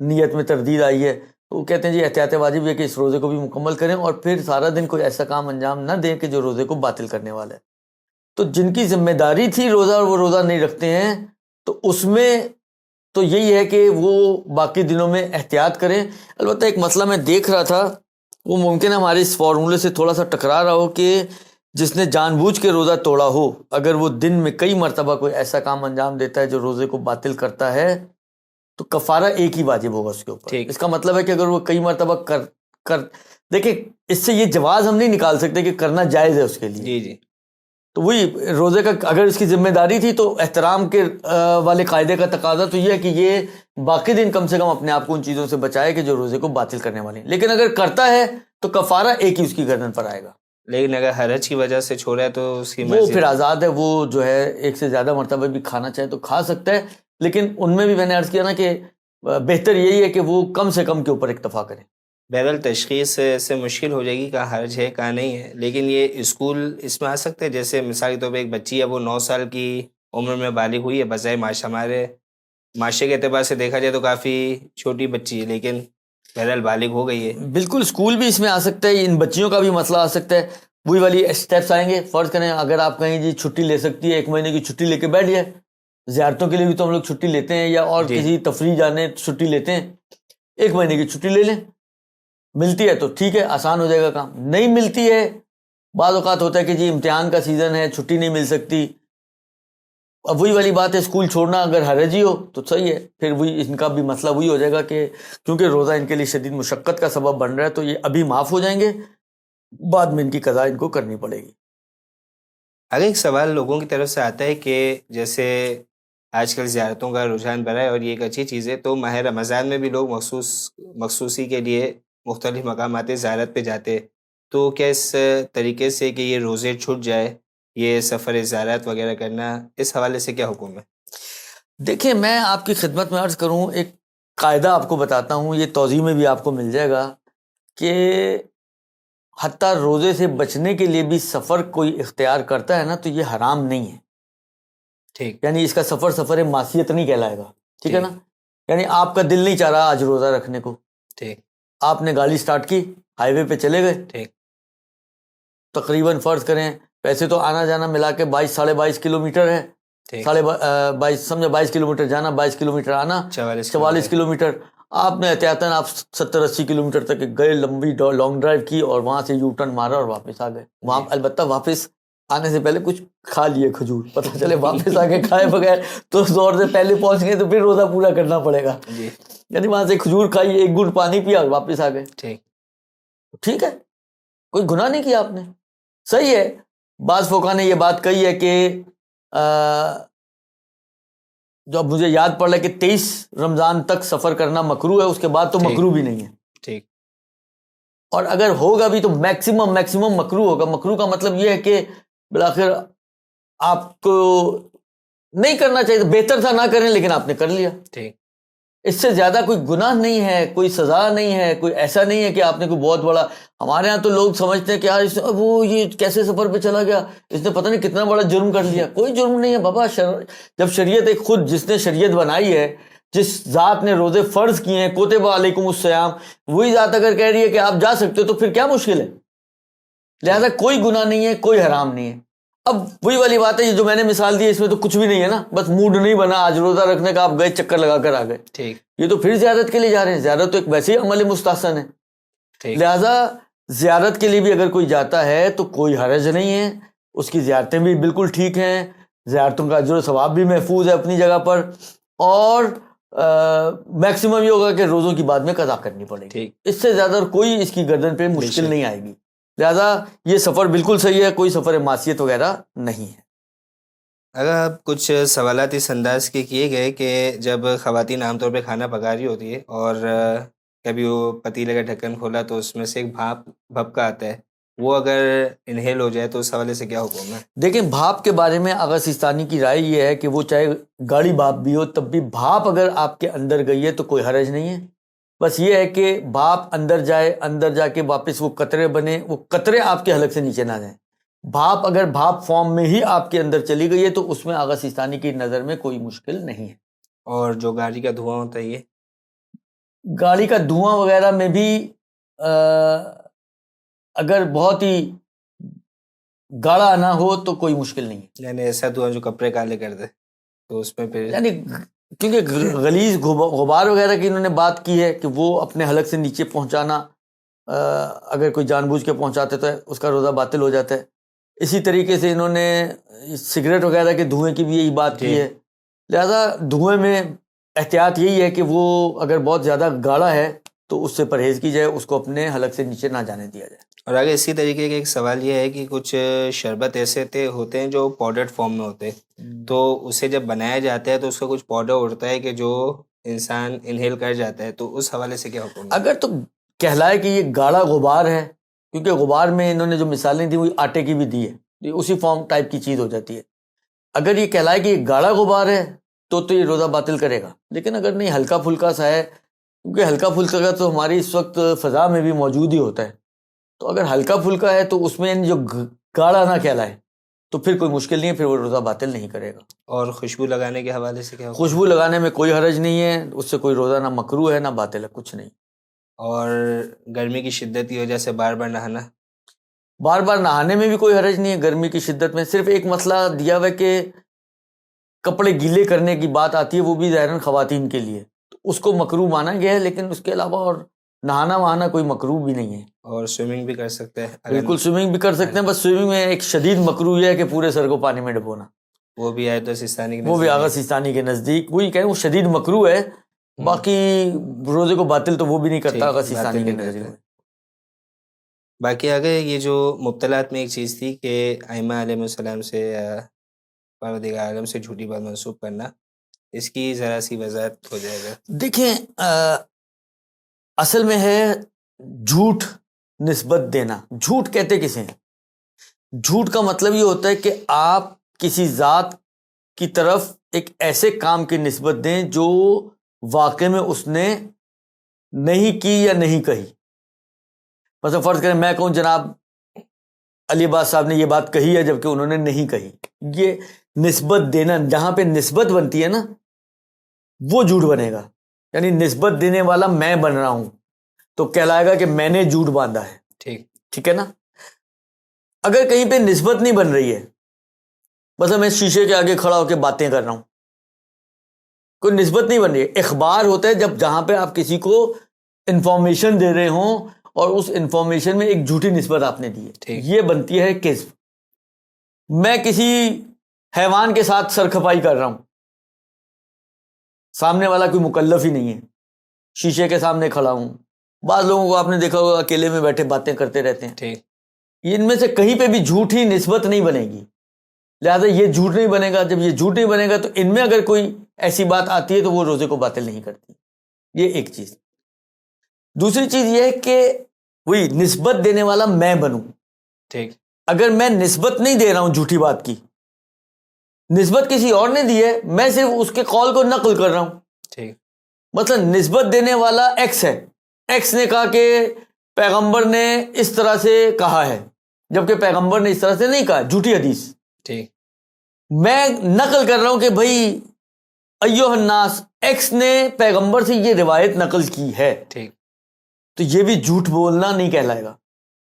نیت میں تردید آئی ہے، تو وہ کہتے ہیں جی احتیاط واجب ہے کہ اس روزے کو بھی مکمل کریں اور پھر سارا دن کوئی ایسا کام انجام نہ دیں کہ جو روزے کو باطل کرنے والا ہے۔ تو جن کی ذمہ داری تھی روزہ اور وہ روزہ نہیں رکھتے ہیں، تو اس میں تو یہی ہے کہ وہ باقی دنوں میں احتیاط کریں۔ البتہ ایک مسئلہ میں دیکھ رہا تھا، وہ ممکن ہے ہمارے اس فارمولے سے تھوڑا سا ٹکرا رہا ہو، کہ جس نے جان بوجھ کے روزہ توڑا ہو، اگر وہ دن میں کئی مرتبہ کوئی ایسا کام انجام دیتا ہے جو روزے کو باطل کرتا ہے، تو کفارہ ایک ہی واجب ہوگا اس کے اوپر۔ اس کا مطلب ہے کہ اگر وہ کئی مرتبہ کر دیکھیں، اس سے یہ جواز ہم نہیں نکال سکتے کہ کرنا جائز ہے اس کے لیے، جی تو وہی روزے کا اگر اس کی ذمہ داری تھی تو احترام کے والے قاعدے کا تقاضا تو یہ ہے کہ یہ باقی دن کم سے کم اپنے آپ کو ان چیزوں سے بچائے کہ جو روزے کو باطل کرنے والی ہیں، لیکن اگر کرتا ہے تو کفارہ ایک ہی اس کی گردن پر آئے گا۔ لیکن اگر حرج کی وجہ سے چھوڑا ہے تو اس کی وہ پھر آزاد ہے، وہ جو ہے ایک سے زیادہ مرتبہ بھی کھانا چاہے تو کھا سکتا ہے، لیکن ان میں بھی میں نے عرض کیا نا کہ بہتر یہی ہے کہ وہ کم سے کم کے اوپر اکتفا کریں۔ بہرحال تشخیص سے مشکل ہو جائے گی کہاں حرج ہے کہاں نہیں ہے، لیکن یہ اسکول اس میں آ سکتے ہیں؟ جیسے مثال کے طور پہ ایک بچی ہے، وہ 9 سال کی عمر میں بالغ ہوئی ہے، بظاہر ہمارے معاشرے کے اعتبار سے دیکھا جائے تو کافی چھوٹی بچی ہے، لیکن بہرحال بالغ ہو گئی ہے۔ بالکل، اسکول بھی اس میں آ سکتا ہے، ان بچیوں کا بھی مسئلہ آ سکتا ہے، وہی والی اسٹیپس آئیں گے۔ فرض کریں اگر آپ کہیں جی چھٹی لے سکتی ہے، 1 مہینے کی چھٹی لے کے بیٹھ جائے، زیارتوں کے لیے بھی تو ہم لوگ چھٹی لیتے ہیں، یا اور کسی تفریح جانے چھٹی لیتے ہیں، 1 مہینے کی چھٹی لے لیں، ملتی ہے تو ٹھیک ہے، آسان ہو جائے گا کام، نہیں ملتی ہے، بعض اوقات ہوتا ہے کہ جی امتحان کا سیزن ہے، چھٹی نہیں مل سکتی، اب وہی والی بات ہے، اسکول چھوڑنا اگر حرج ہی ہو تو صحیح ہے، پھر وہی ان کا بھی مسئلہ وہی ہو جائے گا کہ کیونکہ روزہ ان کے لیے شدید مشقت کا سبب بن رہا ہے، تو یہ ابھی معاف ہو جائیں گے، بعد میں ان کی قضا ان کو کرنی پڑے گی۔ اگر ایک سوال لوگوں کی طرف سے آتا ہے کہ جیسے آج کل زیارتوں کا رجحان بڑھا ہے اور یہ ایک اچھی چیز ہے، تو ماہ رمضان میں بھی لوگ مخصوصی کے لیے مختلف مقامات زیارت پہ جاتے، تو کیا اس طریقے سے کہ یہ روزے چھٹ جائے، یہ سفر زیارت وغیرہ کرنا، اس حوالے سے کیا حکم ہے؟ دیکھیں میں آپ کی خدمت میں عرض کروں، ایک قاعدہ آپ کو بتاتا ہوں، یہ توضیح میں بھی آپ کو مل جائے گا کہ حتیٰ روزے سے بچنے کے لیے بھی سفر کوئی اختیار کرتا ہے نا تو یہ حرام نہیں ہے، ٹھیک یعنی اس کا سفر معصیت نہیں کہلائے گا، ٹھیک ہے نا؟ یعنی آپ کا دل نہیں چاہ رہا آج روزہ رکھنے کو، ٹھیک آپ نے گاڑی سٹارٹ کی، ہائی وے پہ چلے گئے، ٹھیک تقریباً فرض کریں ویسے تو آنا جانا ملا کے 22-22.5 کلومیٹر ہے، ٹھیک 22 سمجھے 22 کلومیٹر جانا، 22 کلومیٹر آنا، 44 کلومیٹر، آپ نے احتیاطاً آپ 70-80 کلومیٹر تک گئے، لمبی لانگ ڈرائیو کی اور وہاں سے یو ٹرن مارا اور واپس آ گئے۔ وہاں البتہ واپس آنے سے پہلے کچھ کھا لیے کھجور، پتہ چلے واپس آ کے کھائے بغیر تو زور سے پہلے پہنچ گئے تو پھر روزہ پورا کرنا پڑے گا، جی یعنی وہاں سے کھجور کھائی، ایک گھونٹ پانی پیا، واپس آ گئے، ٹھیک ہے، کوئی گناہ نہیں کیا آپ نے، صحیح ہے۔ بعض فقہا نے یہ بات کہی ہے کہ جو اب مجھے یاد پڑ رہا ہے کہ 23 رمضان تک سفر کرنا مکروہ ہے، اس کے بعد تو مکروہ بھی نہیں ہے، ٹھیک اور اگر ہوگا بھی تو میکسیمم مکروہ ہوگا۔ مکروہ کا مطلب یہ ہے کہ بالآخر آپ کو نہیں کرنا چاہیے، بہتر تھا نہ کریں لیکن آپ نے کر لیا، ٹھیک اس سے زیادہ کوئی گناہ نہیں ہے، کوئی سزا نہیں ہے، کوئی ایسا نہیں ہے کہ آپ نے کوئی بہت بڑا، ہمارے ہاں تو لوگ سمجھتے ہیں کہ یار وہ یہ کیسے سفر پہ چلا گیا، اس نے پتہ نہیں کتنا بڑا جرم کر لیا۔ کوئی جرم نہیں ہے بابا، جب شریعت ایک خود جس نے شریعت بنائی ہے، جس ذات نے روزے فرض کیے ہیں، کوتب علیکم الصیام، وہی ذات اگر کہہ رہی ہے کہ آپ جا سکتے ہو تو پھر کیا مشکل ہے؟ لہذا کوئی گناہ نہیں ہے، کوئی حرام نہیں ہے۔ اب وہی والی بات ہے، یہ جو میں نے مثال دی اس میں تو کچھ بھی نہیں ہے نا، بس موڈ نہیں بنا آج روزہ رکھنے کا، آپ گئے چکر لگا کر آ گئے، ٹھیک یہ تو پھر زیارت کے لیے جا رہے ہیں، زیارت تو ایک ویسے ہی عمل مستحسن ہے، ٹھیک لہذا زیارت کے لیے بھی اگر کوئی جاتا ہے تو کوئی حرج نہیں ہے، اس کی زیارتیں بھی بالکل ٹھیک ہیں، زیارتوں کا اجر و ثواب بھی محفوظ ہے اپنی جگہ پر، اور میکسیمم یہ ہوگا کہ روزوں کی بعد میں قضا کرنی پڑے گی، ٹھیک اس سے زیادہ اور کوئی اس کی گردن پہ مشکل نہیں آئے گی، لہذا یہ سفر بالکل صحیح ہے، کوئی سفر معصیت وغیرہ نہیں ہے۔ اگر آپ کچھ سوالات اس انداز کے کیے گئے کہ جب خواتین عام طور پہ کھانا پکا رہی ہوتی ہے اور کبھی وہ پتیلے کا ڈھکن کھولا تو اس میں سے ایک بھپکا آتا ہے، وہ اگر انہیل ہو جائے تو اس حوالے سے کیا حکم ہے؟ دیکھیں بھاپ کے بارے میں آغا سیستانی کی رائے یہ ہے کہ وہ چاہے گاڑی بھاپ بھی ہو تب بھی بھاپ اگر آپ کے اندر گئی ہے تو کوئی حرج نہیں ہے، بس یہ ہے کہ بھاپ اندر جائے، اندر جا کے واپس وہ قطرے بنے، وہ قطرے آپ کے حلق سے نیچے نہ جائیں۔ بھاپ اگر بھاپ فارم میں ہی آپ کے اندر چلی گئی ہے تو اس میں آغا سیستانی کی نظر میں کوئی مشکل نہیں ہے۔ اور جو گاڑی کا دھواں ہوتا ہے، یہ گاڑی کا دھواں وغیرہ میں بھی اگر بہت ہی گاڑا نہ ہو تو کوئی مشکل نہیں ہے، یعنی ایسا دھواں جو کپڑے کالے کر دے تو اس میں پھر یعنی کیونکہ غلیظ غبار وغیرہ کی انہوں نے بات کی ہے کہ وہ اپنے حلق سے نیچے پہنچانا، اگر کوئی جان بوجھ کے پہنچاتے تو اس کا روزہ باطل ہو جاتا ہے۔ اسی طریقے سے انہوں نے سگریٹ وغیرہ کے دھوئیں کی بھی یہی بات کی ہے، لہذا دھوئیں میں احتیاط یہی ہے کہ وہ اگر بہت زیادہ گاڑا ہے تو اس سے پرہیز کی جائے، اس کو اپنے حلق سے نیچے نہ جانے دیا جائے۔ اور آگے اسی طریقے کا ایک سوال یہ ہے کہ کچھ شربت ایسے ہوتے ہیں جو پاؤڈرڈ فارم میں ہوتے ہیں، تو اسے جب بنایا جاتا ہے تو اس کا کچھ پاؤڈر اڑتا ہے کہ جو انسان انہیل کر جاتا ہے، تو اس حوالے سے کیا حکم ہے؟ اگر تو کہلائے کہ یہ گاڑا غبار ہے، کیونکہ غبار میں انہوں نے جو مثالیں دی وہ آٹے کی بھی دی ہے، یہ اسی فارم ٹائپ کی چیز ہو جاتی ہے، اگر یہ کہلائے کہ یہ گاڑا غبار ہے تو یہ روزہ باطل کرے گا، لیکن اگر نہیں ہلکا پھلکا سا ہے، کیونکہ ہلکا پھلکا کا تو ہماری اس وقت فضا میں بھی موجود ہی ہوتا ہے، تو اگر ہلکا پھلکا ہے تو اس میں جو گاڑا نہ کہلائے تو پھر کوئی مشکل نہیں ہے، پھر وہ روزہ باطل نہیں کرے گا۔ اور خوشبو لگانے کے حوالے سے کیا حکم ہے؟ خوشبو لگانے میں کوئی حرج نہیں ہے، اس سے کوئی روزہ نہ مکروہ ہے نہ باطل ہے، کچھ نہیں۔ اور گرمی کی شدت کی وجہ سے بار بار نہانا؟ بار بار نہانے میں بھی کوئی حرج نہیں ہے گرمی کی شدت میں، صرف ایک مسئلہ دیا ہوا ہے کہ کپڑے گیلے کرنے کی بات آتی ہے، وہ بھی ظاہراً خواتین کے لیے، تو اس کو مکروہ مانا گیا ہے، لیکن اس کے علاوہ اور نہانا وہانا کوئی مکروہ بھی نہیں ہے۔ اور سوئمنگ بھی کر سکتے ہیں؟ بالکل سوئمنگ بھی کر سکتے ہیں، بس سوئمنگ میں ایک شدید مکروہ یہ ہے کہ پورے سر کو پانی میں ڈبونا۔ وہ بھی آیت سستانی کے وہ بھی نزدیک آغا سستانی کے نزدیک وہی کہہ رہے ہیں، وہ شدید مکروہ ہے. باقی روزے کو باطل تو وہ بھی نہیں کرتا آغا سستانی کے نظریے میں. باقی آگے یہ جو مبتلات میں ایک چیز تھی کہ ائمہ علیہ السلام سے پروردگار عالم سے جھوٹی بات منسوب کرنا، اس کی ذرا سی وضاحت ہو جائے گا. دیکھیں اصل میں ہے جھوٹ نسبت دینا. جھوٹ کہتے کسے ہیں؟ جھوٹ کا مطلب یہ ہوتا ہے کہ آپ کسی ذات کی طرف ایک ایسے کام کی نسبت دیں جو واقع میں اس نے نہیں کی یا نہیں کہی. مثلا فرض کریں میں کہوں جناب علی عباس صاحب نے یہ بات کہی ہے جبکہ انہوں نے نہیں کہی. یہ نسبت دینا، جہاں پہ نسبت بنتی ہے نا وہ جھوٹ بنے گا. یعنی نسبت دینے والا میں بن رہا ہوں تو کہلائے گا کہ میں نے جھوٹ باندھا ہے. ٹھیک ہے نا. اگر کہیں پہ نسبت نہیں بن رہی ہے، مثلا میں شیشے کے آگے کھڑا ہو کے باتیں کر رہا ہوں، کوئی نسبت نہیں بن رہی ہے. اخبار ہوتا ہے جب جہاں پہ آپ کسی کو انفارمیشن دے رہے ہوں اور اس انفارمیشن میں ایک جھوٹی نسبت آپ نے دی ہے، یہ بنتی ہے کذب. میں کسی حیوان کے ساتھ سرکھپائی کر رہا ہوں، سامنے والا کوئی مکلف ہی نہیں ہے، شیشے کے سامنے کھڑا ہوں. بعض لوگوں کو آپ نے دیکھا ہوگا اکیلے میں بیٹھے باتیں کرتے رہتے ہیں. ان میں سے کہیں پہ بھی جھوٹی نسبت نہیں بنے گی، لہذا یہ جھوٹ نہیں بنے گا. جب یہ جھوٹ نہیں بنے گا تو ان میں اگر کوئی ایسی بات آتی ہے تو وہ روزے کو باطل نہیں کرتی. یہ ایک چیز. دوسری چیز یہ ہے کہ وہی نسبت دینے والا میں بنوں. اگر میں نسبت نہیں دے رہا ہوں جھوٹی بات کی، نسبت کسی اور نے دی ہے، میں صرف اس کے قول کو نقل کر رہا ہوں. مثلا نسبت دینے والا ایکس ہے، ایکس نے کہا کہ پیغمبر نے اس طرح سے کہا ہے جبکہ پیغمبر نے اس طرح سے نہیں کہا، جھوٹی حدیث. میں نقل کر رہا ہوں کہ بھائی ایوہ الناس، ایکس نے پیغمبر سے یہ روایت نقل کی ہے. تو یہ بھی جھوٹ بولنا نہیں کہلائے گا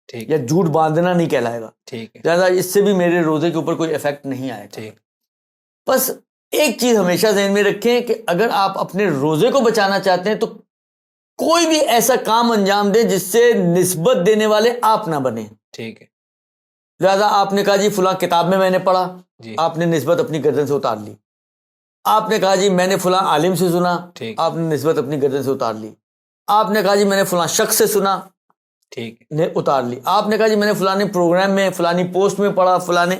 یا جھوٹ باندھنا نہیں کہلائے گا. لہٰذا اس سے بھی میرے روزے کے اوپر کوئی ایفیکٹ نہیں آئے گا. بس ایک چیز ہمیشہ ذہن میں رکھیں کہ اگر آپ اپنے روزے کو بچانا چاہتے ہیں تو کوئی بھی ایسا کام انجام دیں جس سے نسبت دینے والے آپ نہ بنیں. لہذا آپ نے کہا جی فلاں کتاب میں نے پڑھا، آپ نے نسبت اپنی گردن سے اتار لی. آپ نے کہا جی میں نے فلاں عالم سے سنا، آپ نے نسبت اپنی گردن سے اتار لی. آپ نے کہا جی میں نے فلاں شخص سے سنا، نے اتار لی. آپ نے کہا جی میں نے فلانے پروگرام میں فلانی پوسٹ میں پڑھا، فلانے،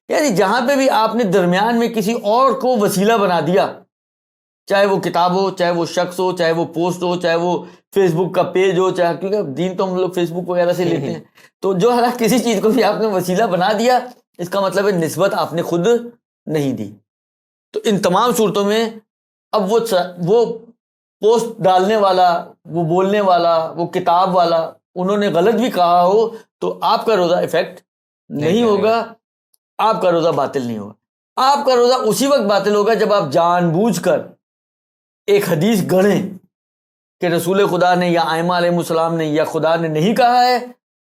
یعنی جہاں پہ بھی آپ نے درمیان میں کسی اور کو وسیلہ بنا دیا، چاہے وہ کتاب ہو، چاہے وہ شخص ہو، چاہے وہ پوسٹ ہو، چاہے وہ فیس بک کا پیج ہو، چاہے، کیونکہ دین تو ہم لوگ فیس بک وغیرہ سے لیتے ہیں، تو جو ہے کسی چیز کو بھی آپ نے وسیلہ بنا دیا، اس کا مطلب ہے نسبت آپ نے خود نہیں دی. تو ان تمام صورتوں میں اب وہ پوسٹ ڈالنے والا، وہ بولنے والا، وہ کتاب والا، انہوں نے غلط بھی کہا ہو تو آپ کا روزہ افیکٹ نہیں ہوگا، آپ کا روزہ باطل نہیں ہوگا. آپ کا روزہ اسی وقت باطل ہوگا جب آپ جان بوجھ کر ایک حدیث گڑھیں کہ رسول خدا نے یا ائمہ علیہ السلام نے یا خدا نے نہیں کہا ہے،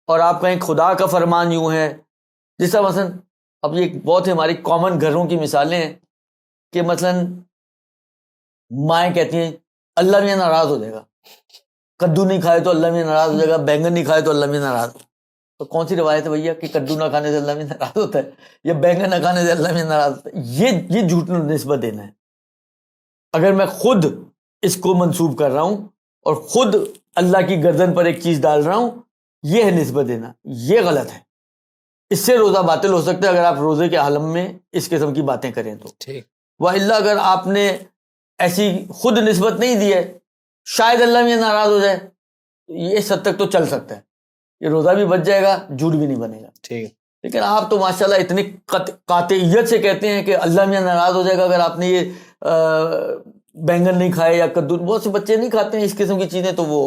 اور آپ کہیں خدا کا فرمان یوں ہے. جس طرح مثلا اب یہ بہت ہماری کامن گھروں کی مثالیں ہیں کہ مثلا مائیں کہتی ہیں اللہ میاں ناراض ہو جائے گا، کدو نہیں کھائے تو اللہ میاں ناراض ہو جائے گا، بینگن نہیں کھائے تو اللہ میاں ناراض. تو کون سی روایت ہے بھیا کہ کدو نہ کھانے سے اللہ میاں ناراض ہوتا ہے یا بینگن نہ کھانے سے اللہ میاں ناراض ہوتا ہے؟ یہ جھوٹ نسبت دینا ہے. اگر میں خود اس کو منسوب کر رہا ہوں اور خود اللہ کی گردن پر ایک چیز ڈال رہا ہوں، یہ ہے نسبت دینا، یہ غلط ہے. اس سے روزہ باطل ہو سکتا ہے اگر آپ روزے کے عالم میں اس قسم کی باتیں کریں تو. وَإِلَّا اگر آپ نے ایسی خود نسبت نہیں دی ہے، شاید اللہ میاں ناراض ہو جائے، یہ اس حد تک تو چل سکتا ہے، یہ روزہ بھی بچ جائے گا، جھوٹ بھی نہیں بنے گا. لیکن آپ تو ماشاءاللہ اتنی قاطعیت سے کہتے ہیں کہ اللہ میاں ناراض ہو جائے گا اگر آپ نے یہ بینگن نہیں کھائے یا کدو. بہت سے بچے نہیں کھاتے ہیں اس قسم کی چیزیں، تو وہ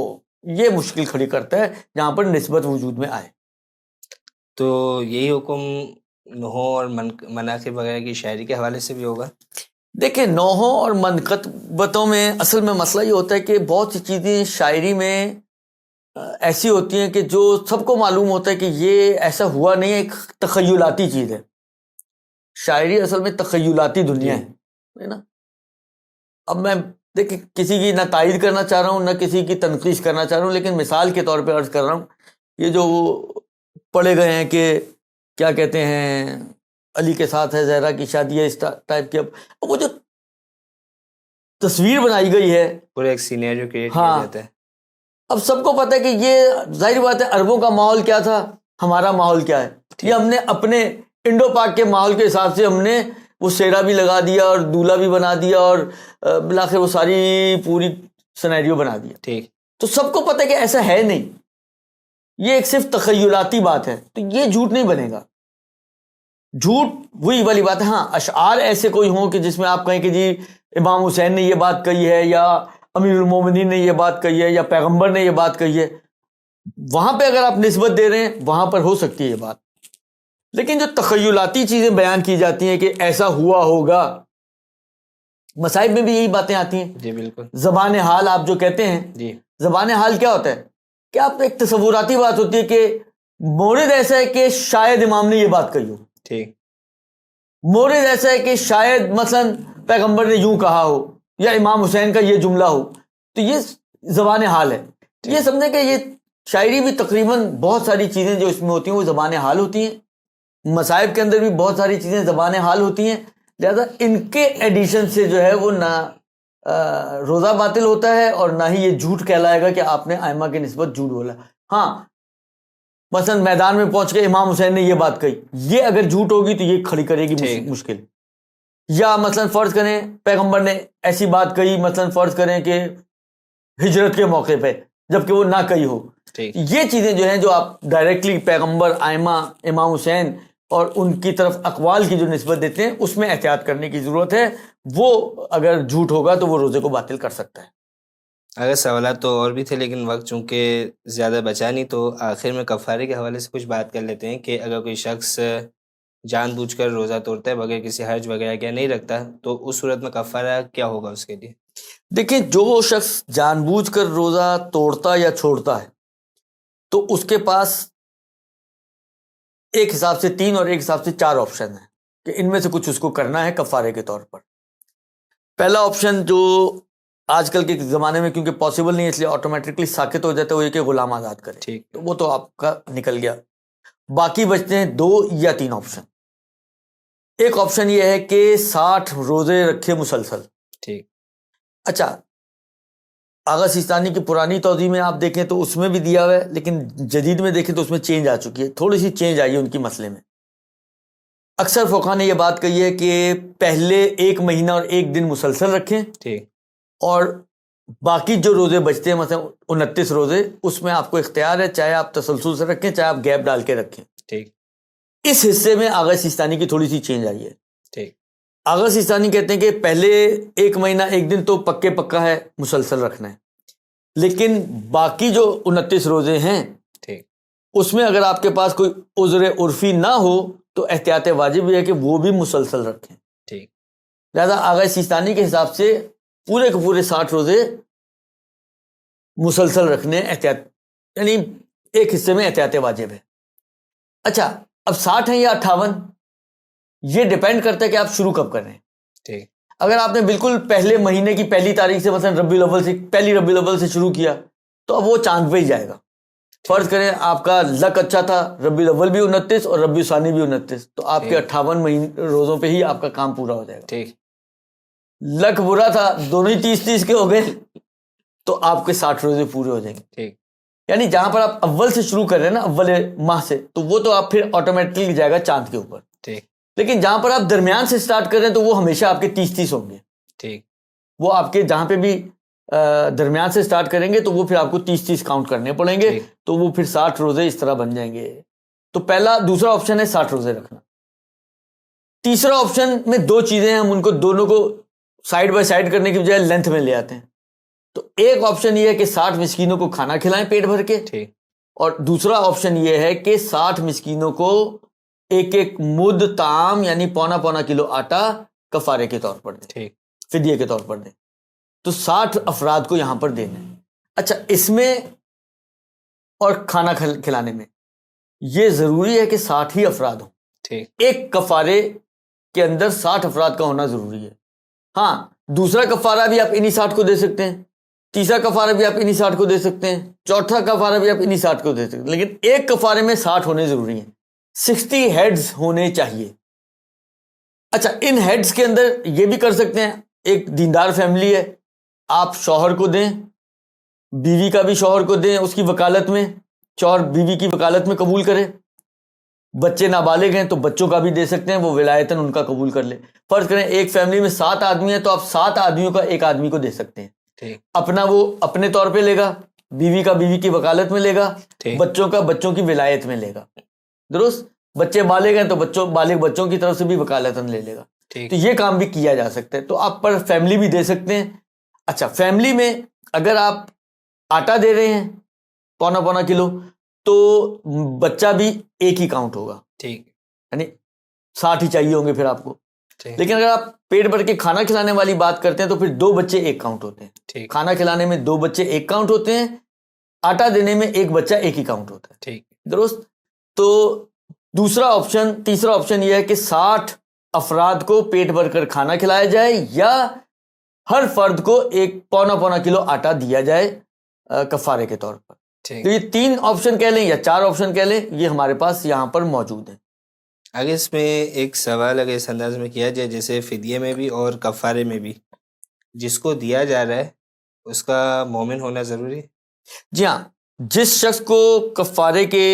یہ مشکل کھڑی کرتا ہے جہاں پر نسبت وجود میں آئے. تو یہی حکم نوحوں اور مناقب وغیرہ کی شاعری کے حوالے سے بھی ہوگا؟ دیکھیں نوحوں اور منقبتوں میں اصل میں مسئلہ یہ ہوتا ہے کہ بہت سی چیزیں شاعری میں ایسی ہوتی ہیں کہ جو سب کو معلوم ہوتا ہے کہ یہ ایسا ہوا نہیں ہے، ایک تخیلاتی چیز ہے. شاعری اصل میں تخیلاتی دنیا ہے نا. اب میں دیکھیں کسی کی نہ تائید کرنا چاہ رہا ہوں نہ کسی کی تنقید کرنا چاہ رہا ہوں، لیکن مثال کے طور پہ عرض کر رہا ہوں، یہ جو پڑھے گئے ہیں کہ کیا کہتے ہیں علی کے ساتھ ہے، زہرا کی شادی ہے، اس ٹائپ کی. اب وہ جو تصویر بنائی گئی ہے، پورا ایک سینیریو کریٹ کیا ہاں، جاتا ہے. اب سب کو پتہ ہے کہ یہ ظاہر بات ہے عربوں کا ماحول کیا تھا، ہمارا ماحول کیا ہے. یہ ہم نے اپنے انڈو پاک کے ماحول کے حساب سے ہم نے وہ سیرا بھی لگا دیا اور دولہا بھی بنا دیا اور بلاخر وہ ساری پوری سینیریو بنا دیا. ٹھیک. تو سب کو پتہ ہے کہ ایسا ہے نہیں، یہ ایک صرف تخیلاتی بات ہے. تو یہ جھوٹ نہیں بنے گا. جھوٹ وہی والی بات ہے. ہاں، اشعار ایسے کوئی ہوں کہ جس میں آپ کہیں کہ جی امام حسین نے یہ بات کہی ہے یا امیر المومنین نے یہ بات کہی ہے یا پیغمبر نے یہ بات کہی ہے، وہاں پہ اگر آپ نسبت دے رہے ہیں وہاں پر ہو سکتی ہے یہ بات. لیکن جو تخیلاتی چیزیں بیان کی جاتی ہیں کہ ایسا ہوا ہوگا، مصائب میں بھی یہی باتیں آتی ہیں. جی بالکل. زبان حال آپ جو کہتے ہیں، جی زبان حال کیا ہوتا ہے کہ آپ ایک تصوراتی بات ہوتی ہے کہ مورد ایسا ہے کہ شاید امام نے یہ بات کہی ہو، ٹھیک. مورد ایسا ہے کہ شاید مثلا پیغمبر نے یوں کہا ہو یا امام حسین کا یہ جملہ ہو. تو یہ زبان حال ہے. یہ سمجھیں کہ یہ شاعری بھی تقریباً بہت ساری چیزیں جو اس میں ہوتی ہیں وہ زبان حال ہوتی ہیں. مصائب کے اندر بھی بہت ساری چیزیں زبان حال ہوتی ہیں. لہذا ان کے ایڈیشن سے جو ہے وہ نہ روزہ باطل ہوتا ہے اور نہ ہی یہ جھوٹ کہلائے گا کہ آپ نے ائمہ کی نسبت جھوٹ بولا. ہاں، مثلا میدان میں پہنچ کے امام حسین نے یہ بات کہی، یہ اگر جھوٹ ہوگی تو یہ کھڑی کرے گی مشکل. یا مثلا فرض کریں پیغمبر نے ایسی بات کہی، مثلا فرض کریں کہ ہجرت کے موقع پہ جبکہ وہ نہ کہی ہو. یہ چیزیں جو ہیں جو آپ ڈائریکٹلی پیغمبر، ائمہ، امام حسین اور ان کی طرف اقوال کی جو نسبت دیتے ہیں اس میں احتیاط کرنے کی ضرورت ہے. وہ اگر جھوٹ ہوگا تو وہ روزے کو باطل کر سکتا ہے. اگر سوالات تو اور بھی تھے لیکن وقت چونکہ زیادہ بچا نہیں، تو آخر میں کفارے کے حوالے سے کچھ بات کر لیتے ہیں کہ اگر کوئی شخص جان بوجھ کر روزہ توڑتا ہے بغیر کسی حرج وغیرہ کے نہیں رکھتا، تو اس صورت میں کفارہ کیا ہوگا اس کے لیے؟ دیکھیں، جو شخص جان بوجھ کر روزہ توڑتا یا چھوڑتا ہے تو اس کے پاس ایک حساب سے 3 اور ایک حساب سے 4 آپشن ہیں کہ ان میں سے کچھ اس کو کرنا ہے کفارے کے طور پر. پہلا آپشن جو آج کل کے زمانے میں کیونکہ پاسبل نہیں ہے اس لیے آٹومیٹکلی ساکت ہو جاتا ہے، وہ یہ کہ غلام آزاد کرے. ٹھیک. تو وہ تو آپ کا نکل گیا. باقی بچتے ہیں 2 یا 3 آپشن. ایک آپشن یہ ہے کہ 60 روزے رکھے مسلسل. ٹھیک. اچھا، آغا سیستانی کی پرانی توضیح میں آپ دیکھیں تو اس میں بھی دیا ہوا ہے، لیکن جدید میں دیکھیں تو اس میں چینج آ چکی ہے، تھوڑی سی چینج آئی ہے ان کی مسئلے میں. اکثر فقہاء نے یہ بات کہی ہے کہ پہلے 1 مہینہ اور 1 دن مسلسل رکھیں، ٹھیک. اور باقی جو روزے بچتے ہیں مثلا 29 روزے، اس میں آپ کو اختیار ہے، چاہے آپ تسلسل سے رکھیں چاہے آپ گیپ ڈال کے رکھیں. ٹھیک. اس حصے میں آغا سیستانی کی تھوڑی سی چینج آئی ہے. ٹھیک. آغا سیستانی کہتے ہیں کہ پہلے 1 مہینہ 1 دن تو پکا ہے مسلسل رکھنا ہے، لیکن باقی جو 29 روزے ہیں ٹھیک. اس میں اگر آپ کے پاس کوئی عذر عرفی نہ ہو تو احتیاط واجب یہ ہے کہ وہ بھی مسلسل رکھیں. ٹھیک. لہذا آغا سیستانی کے حساب سے پورے کے پورے 60 روزے مسلسل رکھنے احتیاط، یعنی ایک حصے میں احتیاط واجب ہے. اچھا، اب 60 ہیں یا 58 یہ ڈیپینڈ کرتا ہے کہ آپ شروع کب کر رہے ہیں. ٹھیک. اگر آپ نے بالکل پہلے مہینے کی پہلی تاریخ سے مثلا پہلی ربیع الاول سے شروع کیا تو اب وہ چاند پہ ہی جائے گا. فرض کریں آپ کا لک اچھا تھا، ربیع الاول بھی 29 اور ربیع ثانی بھی 29، تو آپ کے 58 روزوں پہ ہی آپ کا کام پورا ہو جائے گا. ٹھیک. لک برا تھا، دونوں ہی 30 کے ہو گئے تو آپ کے 60 روزے پورے ہو جائیں گے. ٹھیک. یعنی جہاں پر آپ اول سے شروع کر رہے ہیں نا، اول ماہ سے، تو وہ تو آپ پھر آٹومیٹکلی جائے گا چاند کے اوپر. ٹھیک. لیکن جہاں پر آپ درمیان سے سٹارٹ کر رہے ہیں تو وہ ہمیشہ آپ کے 30 ہوں گے. ٹھیک. وہ آپ کے جہاں پہ بھی درمیان سے سٹارٹ کریں گے تو وہ پھر آپ کو 30 کاؤنٹ کرنے پڑیں گے، تو وہ پھر 60 روزے اس طرح بن جائیں گے. تو دوسرا آپشن ہے 60 روزے رکھنا. تیسرا آپشن میں 2 چیزیں ہیں، ہم ان کو دونوں کو سائیڈ بائی سائیڈ کرنے کی بجائے لینتھ میں لے آتے ہیں. تو ایک آپشن یہ ہے کہ 60 مسکینوں کو کھانا کھلائیں پیٹ بھر کے. ٹھیک. اور دوسرا آپشن یہ ہے کہ 60 مسکینوں کو ایک مد طعام یعنی پونا کلو آٹا کفارے کے طور پر دیں. ٹھیک. فدیے کے طور پر دیں. تو 60 افراد کو یہاں پر دینا ہے. اچھا، اس میں اور کھانا کھلانے میں یہ ضروری ہے کہ 60 ہی افراد ہوں. ٹھیک. ایک کفارے کے اندر 60 افراد کا ہونا ضروری ہے. ہاں، دوسرا کفارہ بھی آپ انہی 60 کو دے سکتے ہیں، تیسرا کفارہ بھی آپ انہی 60 کو دے سکتے ہیں، چوتھا کفارہ بھی آپ انہی 60 کو دے سکتے ہیں، لیکن ایک کفارے میں 60 ہونے ضروری ہیں. 60 ہیڈز ہونے چاہیے. اچھا ان ہیڈز کے اندر یہ بھی کر سکتے ہیں, ایک دیندار فیملی ہے, آپ شوہر کو دیں, بیوی کا بھی شوہر کو دیں اس کی وکالت میں, شوہر بیوی کی وکالت میں قبول کرے. بچے نابالغ ہیں تو بچوں کا بھی دے سکتے ہیں, وہ ولایتاً ان کا قبول کر لے. فرض کریں ایک فیملی میں 7 آدمی ہیں تو آپ 7 آدمیوں کا ایک آدمی کو دے سکتے ہیں. اپنا وہ اپنے طور پہ لے گا, بیوی کا بیوی کی وکالت میں لے گا, بچوں کا بچوں کی ولایت میں لے گا. درست, بچے بالغ ہیں تو بالغ بچوں کی طرف سے بھی وکالتاً لے لے گا. تو یہ کام بھی کیا جا سکتا ہے. تو آپ پر فیملی بھی دے سکتے ہیں. اچھا فیملی میں اگر آپ آٹا دے رہے ہیں 1.25 کلو تو بچہ بھی ایک ہی کاؤنٹ ہوگا, یعنی 60 ہی چاہیے ہوں گے پھر آپ کو. لیکن اگر آپ پیٹ بھر کے کھانا کھلانے والی بات کرتے ہیں تو پھر 2 بچے ایک کاؤنٹ ہوتے ہیں. کھانا کھلانے میں 2 بچے ایک کاؤنٹ ہوتے ہیں, آٹا دینے میں ایک بچہ ایک ہی کاؤنٹ ہوتا ہے. درست. تو تیسرا آپشن یہ ہے کہ 60 افراد کو پیٹ بھر کر کھانا کھلایا جائے یا ہر فرد کو 1.25 کلو آٹا دیا جائے کفارے کے طور پر. تو یہ 3 آپشن کہہ لیں یا 4 آپشن کہہ لیں, یہ ہمارے پاس یہاں پر موجود ہیں. اگر اس میں ایک سوال اگر اس انداز میں کیا جائے جیسے فدیے میں بھی اور کفارے میں بھی, جس کو دیا جا رہا ہے اس کا مومن ہونا ضروری ہے؟ جی ہاں, جس شخص کو کفارے کے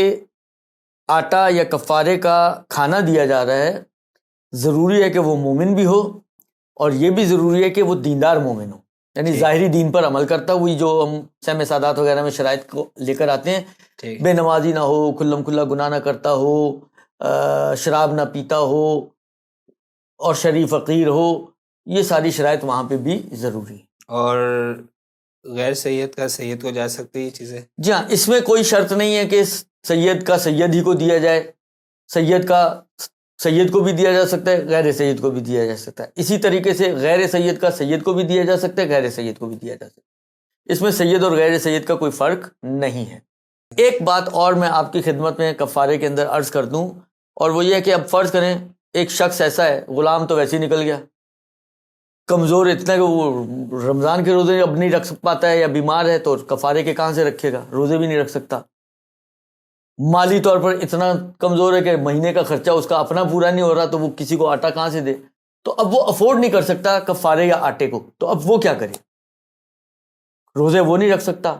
آٹا یا کفارے کا کھانا دیا جا رہا ہے ضروری ہے کہ وہ مومن بھی ہو, اور یہ بھی ضروری ہے کہ وہ دیندار مومن ہو, یعنی ظاہری دین پر عمل کرتا ہوئی, جو ہم سہم سادات وغیرہ میں شرائط کو لے کر آتے ہیں, بے نمازی نہ ہو, کھلم کھلا گناہ نہ کرتا ہو, شراب نہ پیتا ہو اور شریف فقیر ہو, یہ ساری شرائط وہاں پہ بھی ضروری ہے. اور غیر سید کا سید کو جا سکتی یہ چیزیں؟ جی ہاں, اس میں کوئی شرط نہیں ہے کہ سید کا سید ہی کو دیا جائے, سید کا سید کو بھی دیا جا سکتا ہے, غیر سید کو بھی دیا جا سکتا ہے. اسی طریقے سے غیر سید کا سید کو بھی دیا جا سکتا ہے, غیر سید کو بھی دیا جا سکتا ہے. اس میں سید اور غیر سید کا کوئی فرق نہیں ہے. ایک بات اور میں آپ کی خدمت میں کفارے کے اندر عرض کر دوں, اور وہ یہ ہے کہ اب فرض کریں ایک شخص ایسا ہے, غلام تو ویسے ہی نکل گیا, کمزور اتنا کہ وہ رمضان کے روزے اب نہیں رکھ پاتا ہے یا بیمار ہے, تو کفارے کے کہاں سے رکھے گا, روزے بھی نہیں رکھ سکتا. مالی طور پر اتنا کمزور ہے کہ مہینے کا خرچہ اس کا اپنا پورا نہیں ہو رہا, تو وہ کسی کو آٹا کہاں سے دے. تو اب وہ افورڈ نہیں کر سکتا کفارے یا آٹے کو, تو اب وہ کیا کرے, روزے وہ نہیں رکھ سکتا,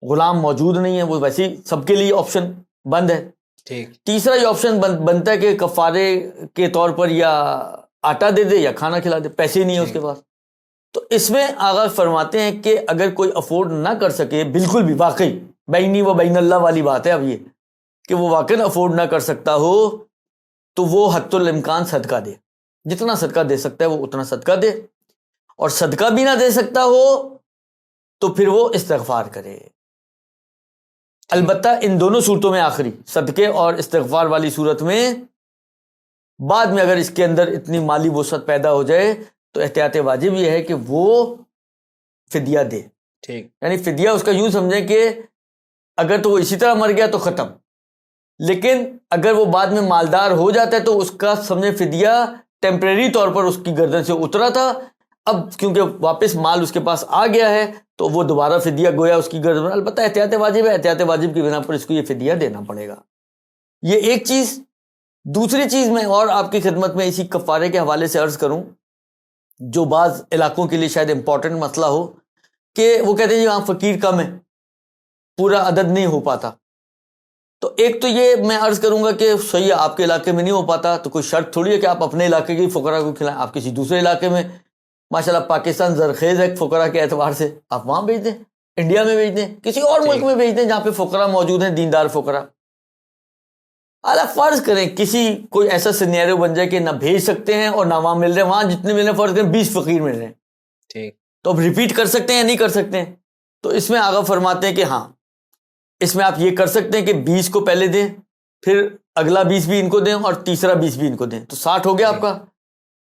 غلام موجود نہیں ہے, وہ ویسے ہی سب کے لیے آپشن بند ہے. تیسرا یہ آپشن بنتا ہے کہ کفارے کے طور پر یا آٹا دے دے یا کھانا کھلا دے, پیسے نہیں ہیں اس کے پاس. تو اس میں آغاز فرماتے ہیں کہ اگر کوئی افورڈ نہ کر سکے, بالکل بھی واقعی بینی و بین اللہ والی بات ہے اب یہ, کہ وہ واقعی افورڈ نہ کر سکتا ہو, تو وہ حد الامکان صدقہ دے. جتنا صدقہ دے سکتا ہے وہ اتنا صدقہ دے, اور صدقہ بھی نہ دے سکتا ہو تو پھر وہ استغفار کرے. البتہ ان دونوں صورتوں میں آخری صدقے اور استغفار والی صورت میں بعد میں اگر اس کے اندر اتنی مالی وسعت پیدا ہو جائے تو احتیاط واجب یہ ہے کہ وہ فدیہ دے. یعنی فدیہ اس کا یوں سمجھیں کہ اگر تو وہ اسی طرح مر گیا تو ختم, لیکن اگر وہ بعد میں مالدار ہو جاتا ہے تو اس کا سمجھے فدیہ ٹیمپریری طور پر اس کی گردن سے اترا تھا, اب کیونکہ واپس مال اس کے پاس آ گیا ہے تو وہ دوبارہ فدیہ گویا اس کی گردن. البتہ احتیاط واجب ہے, احتیاط واجب کی بنا پر اس کو یہ فدیہ دینا پڑے گا. یہ ایک چیز. دوسری چیز میں اور آپ کی خدمت میں اسی کفارے کے حوالے سے عرض کروں, جو بعض علاقوں کے لیے شاید امپورٹنٹ مسئلہ ہو, کہ وہ کہتے ہیں یہاں فقیر کم ہے, پورا عدد نہیں ہو پاتا. تو ایک تو یہ میں عرض کروں گا کہ صحیح ہے, آپ کے علاقے میں نہیں ہو پاتا تو کوئی شرط تھوڑی ہے کہ آپ اپنے علاقے کے فقراء کو کھلائیں. آپ کسی دوسرے علاقے میں, ماشاءاللہ پاکستان زرخیز ہے فقراء کے اعتبار سے, آپ وہاں بھیج دیں, انڈیا میں بھیج دیں, کسی اور ملک میں بھیج دیں جہاں پہ فقراء موجود ہیں, دیندار فقراء. اعلیٰ فرض کریں کسی کوئی ایسا سینیریو بن جائے کہ نہ بھیج سکتے ہیں اور نہ وہاں مل رہے ہیں, وہاں جتنے مل رہے ہیں فرض کریں 20 فقیر مل رہے ہیں, تو اب ریپیٹ کر سکتے ہیں یا نہیں کر سکتے ہیں؟ تو اس میں آگا فرماتے ہیں کہ ہاں, اس میں آپ یہ کر سکتے ہیں کہ 20 کو پہلے دیں, پھر اگلا 20 بھی ان کو دیں, اور تیسرا 20 بھی ان کو دیں, تو 60 ہو گیا آپ کا.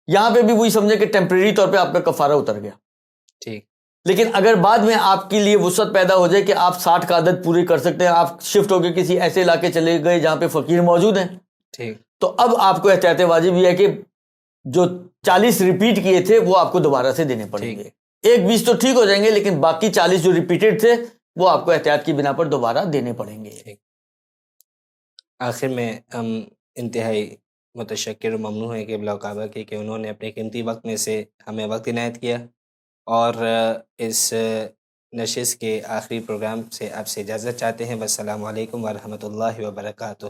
یہاں پہ بھی وہی سمجھے کہ ٹیمپریری طور پہ آپ کا کفارہ اتر گیا. لیکن اگر بعد میں آپ کے لیے وسعت پیدا ہو جائے کہ آپ 60 کا عدد پوری کر سکتے ہیں, آپ شفٹ ہو کے کسی ایسے علاقے چلے گئے جہاں پہ فقیر موجود ہیں, تو اب آپ کو احتیاط واجب یہ ہے کہ جو 40 ریپیٹ کیے تھے وہ آپ کو دوبارہ سے دینے پڑیں گے. ایک 20 تو ٹھیک ہو جائیں گے, لیکن باقی 40 جو ریپیٹڈ تھے وہ آپ کو احتیاط کی بنا پر دوبارہ دینے پڑیں گے. آخر میں ہم انتہائی متشکر و ممنون ہیں قبلہ و کعبہ کے کہ انہوں نے اپنے قیمتی وقت میں سے ہمیں وقت عنایت کیا، اور اس نشست کے آخری پروگرام سے آپ سے اجازت چاہتے ہیں۔ والسلام علیکم ورحمۃ اللہ وبرکاتہ۔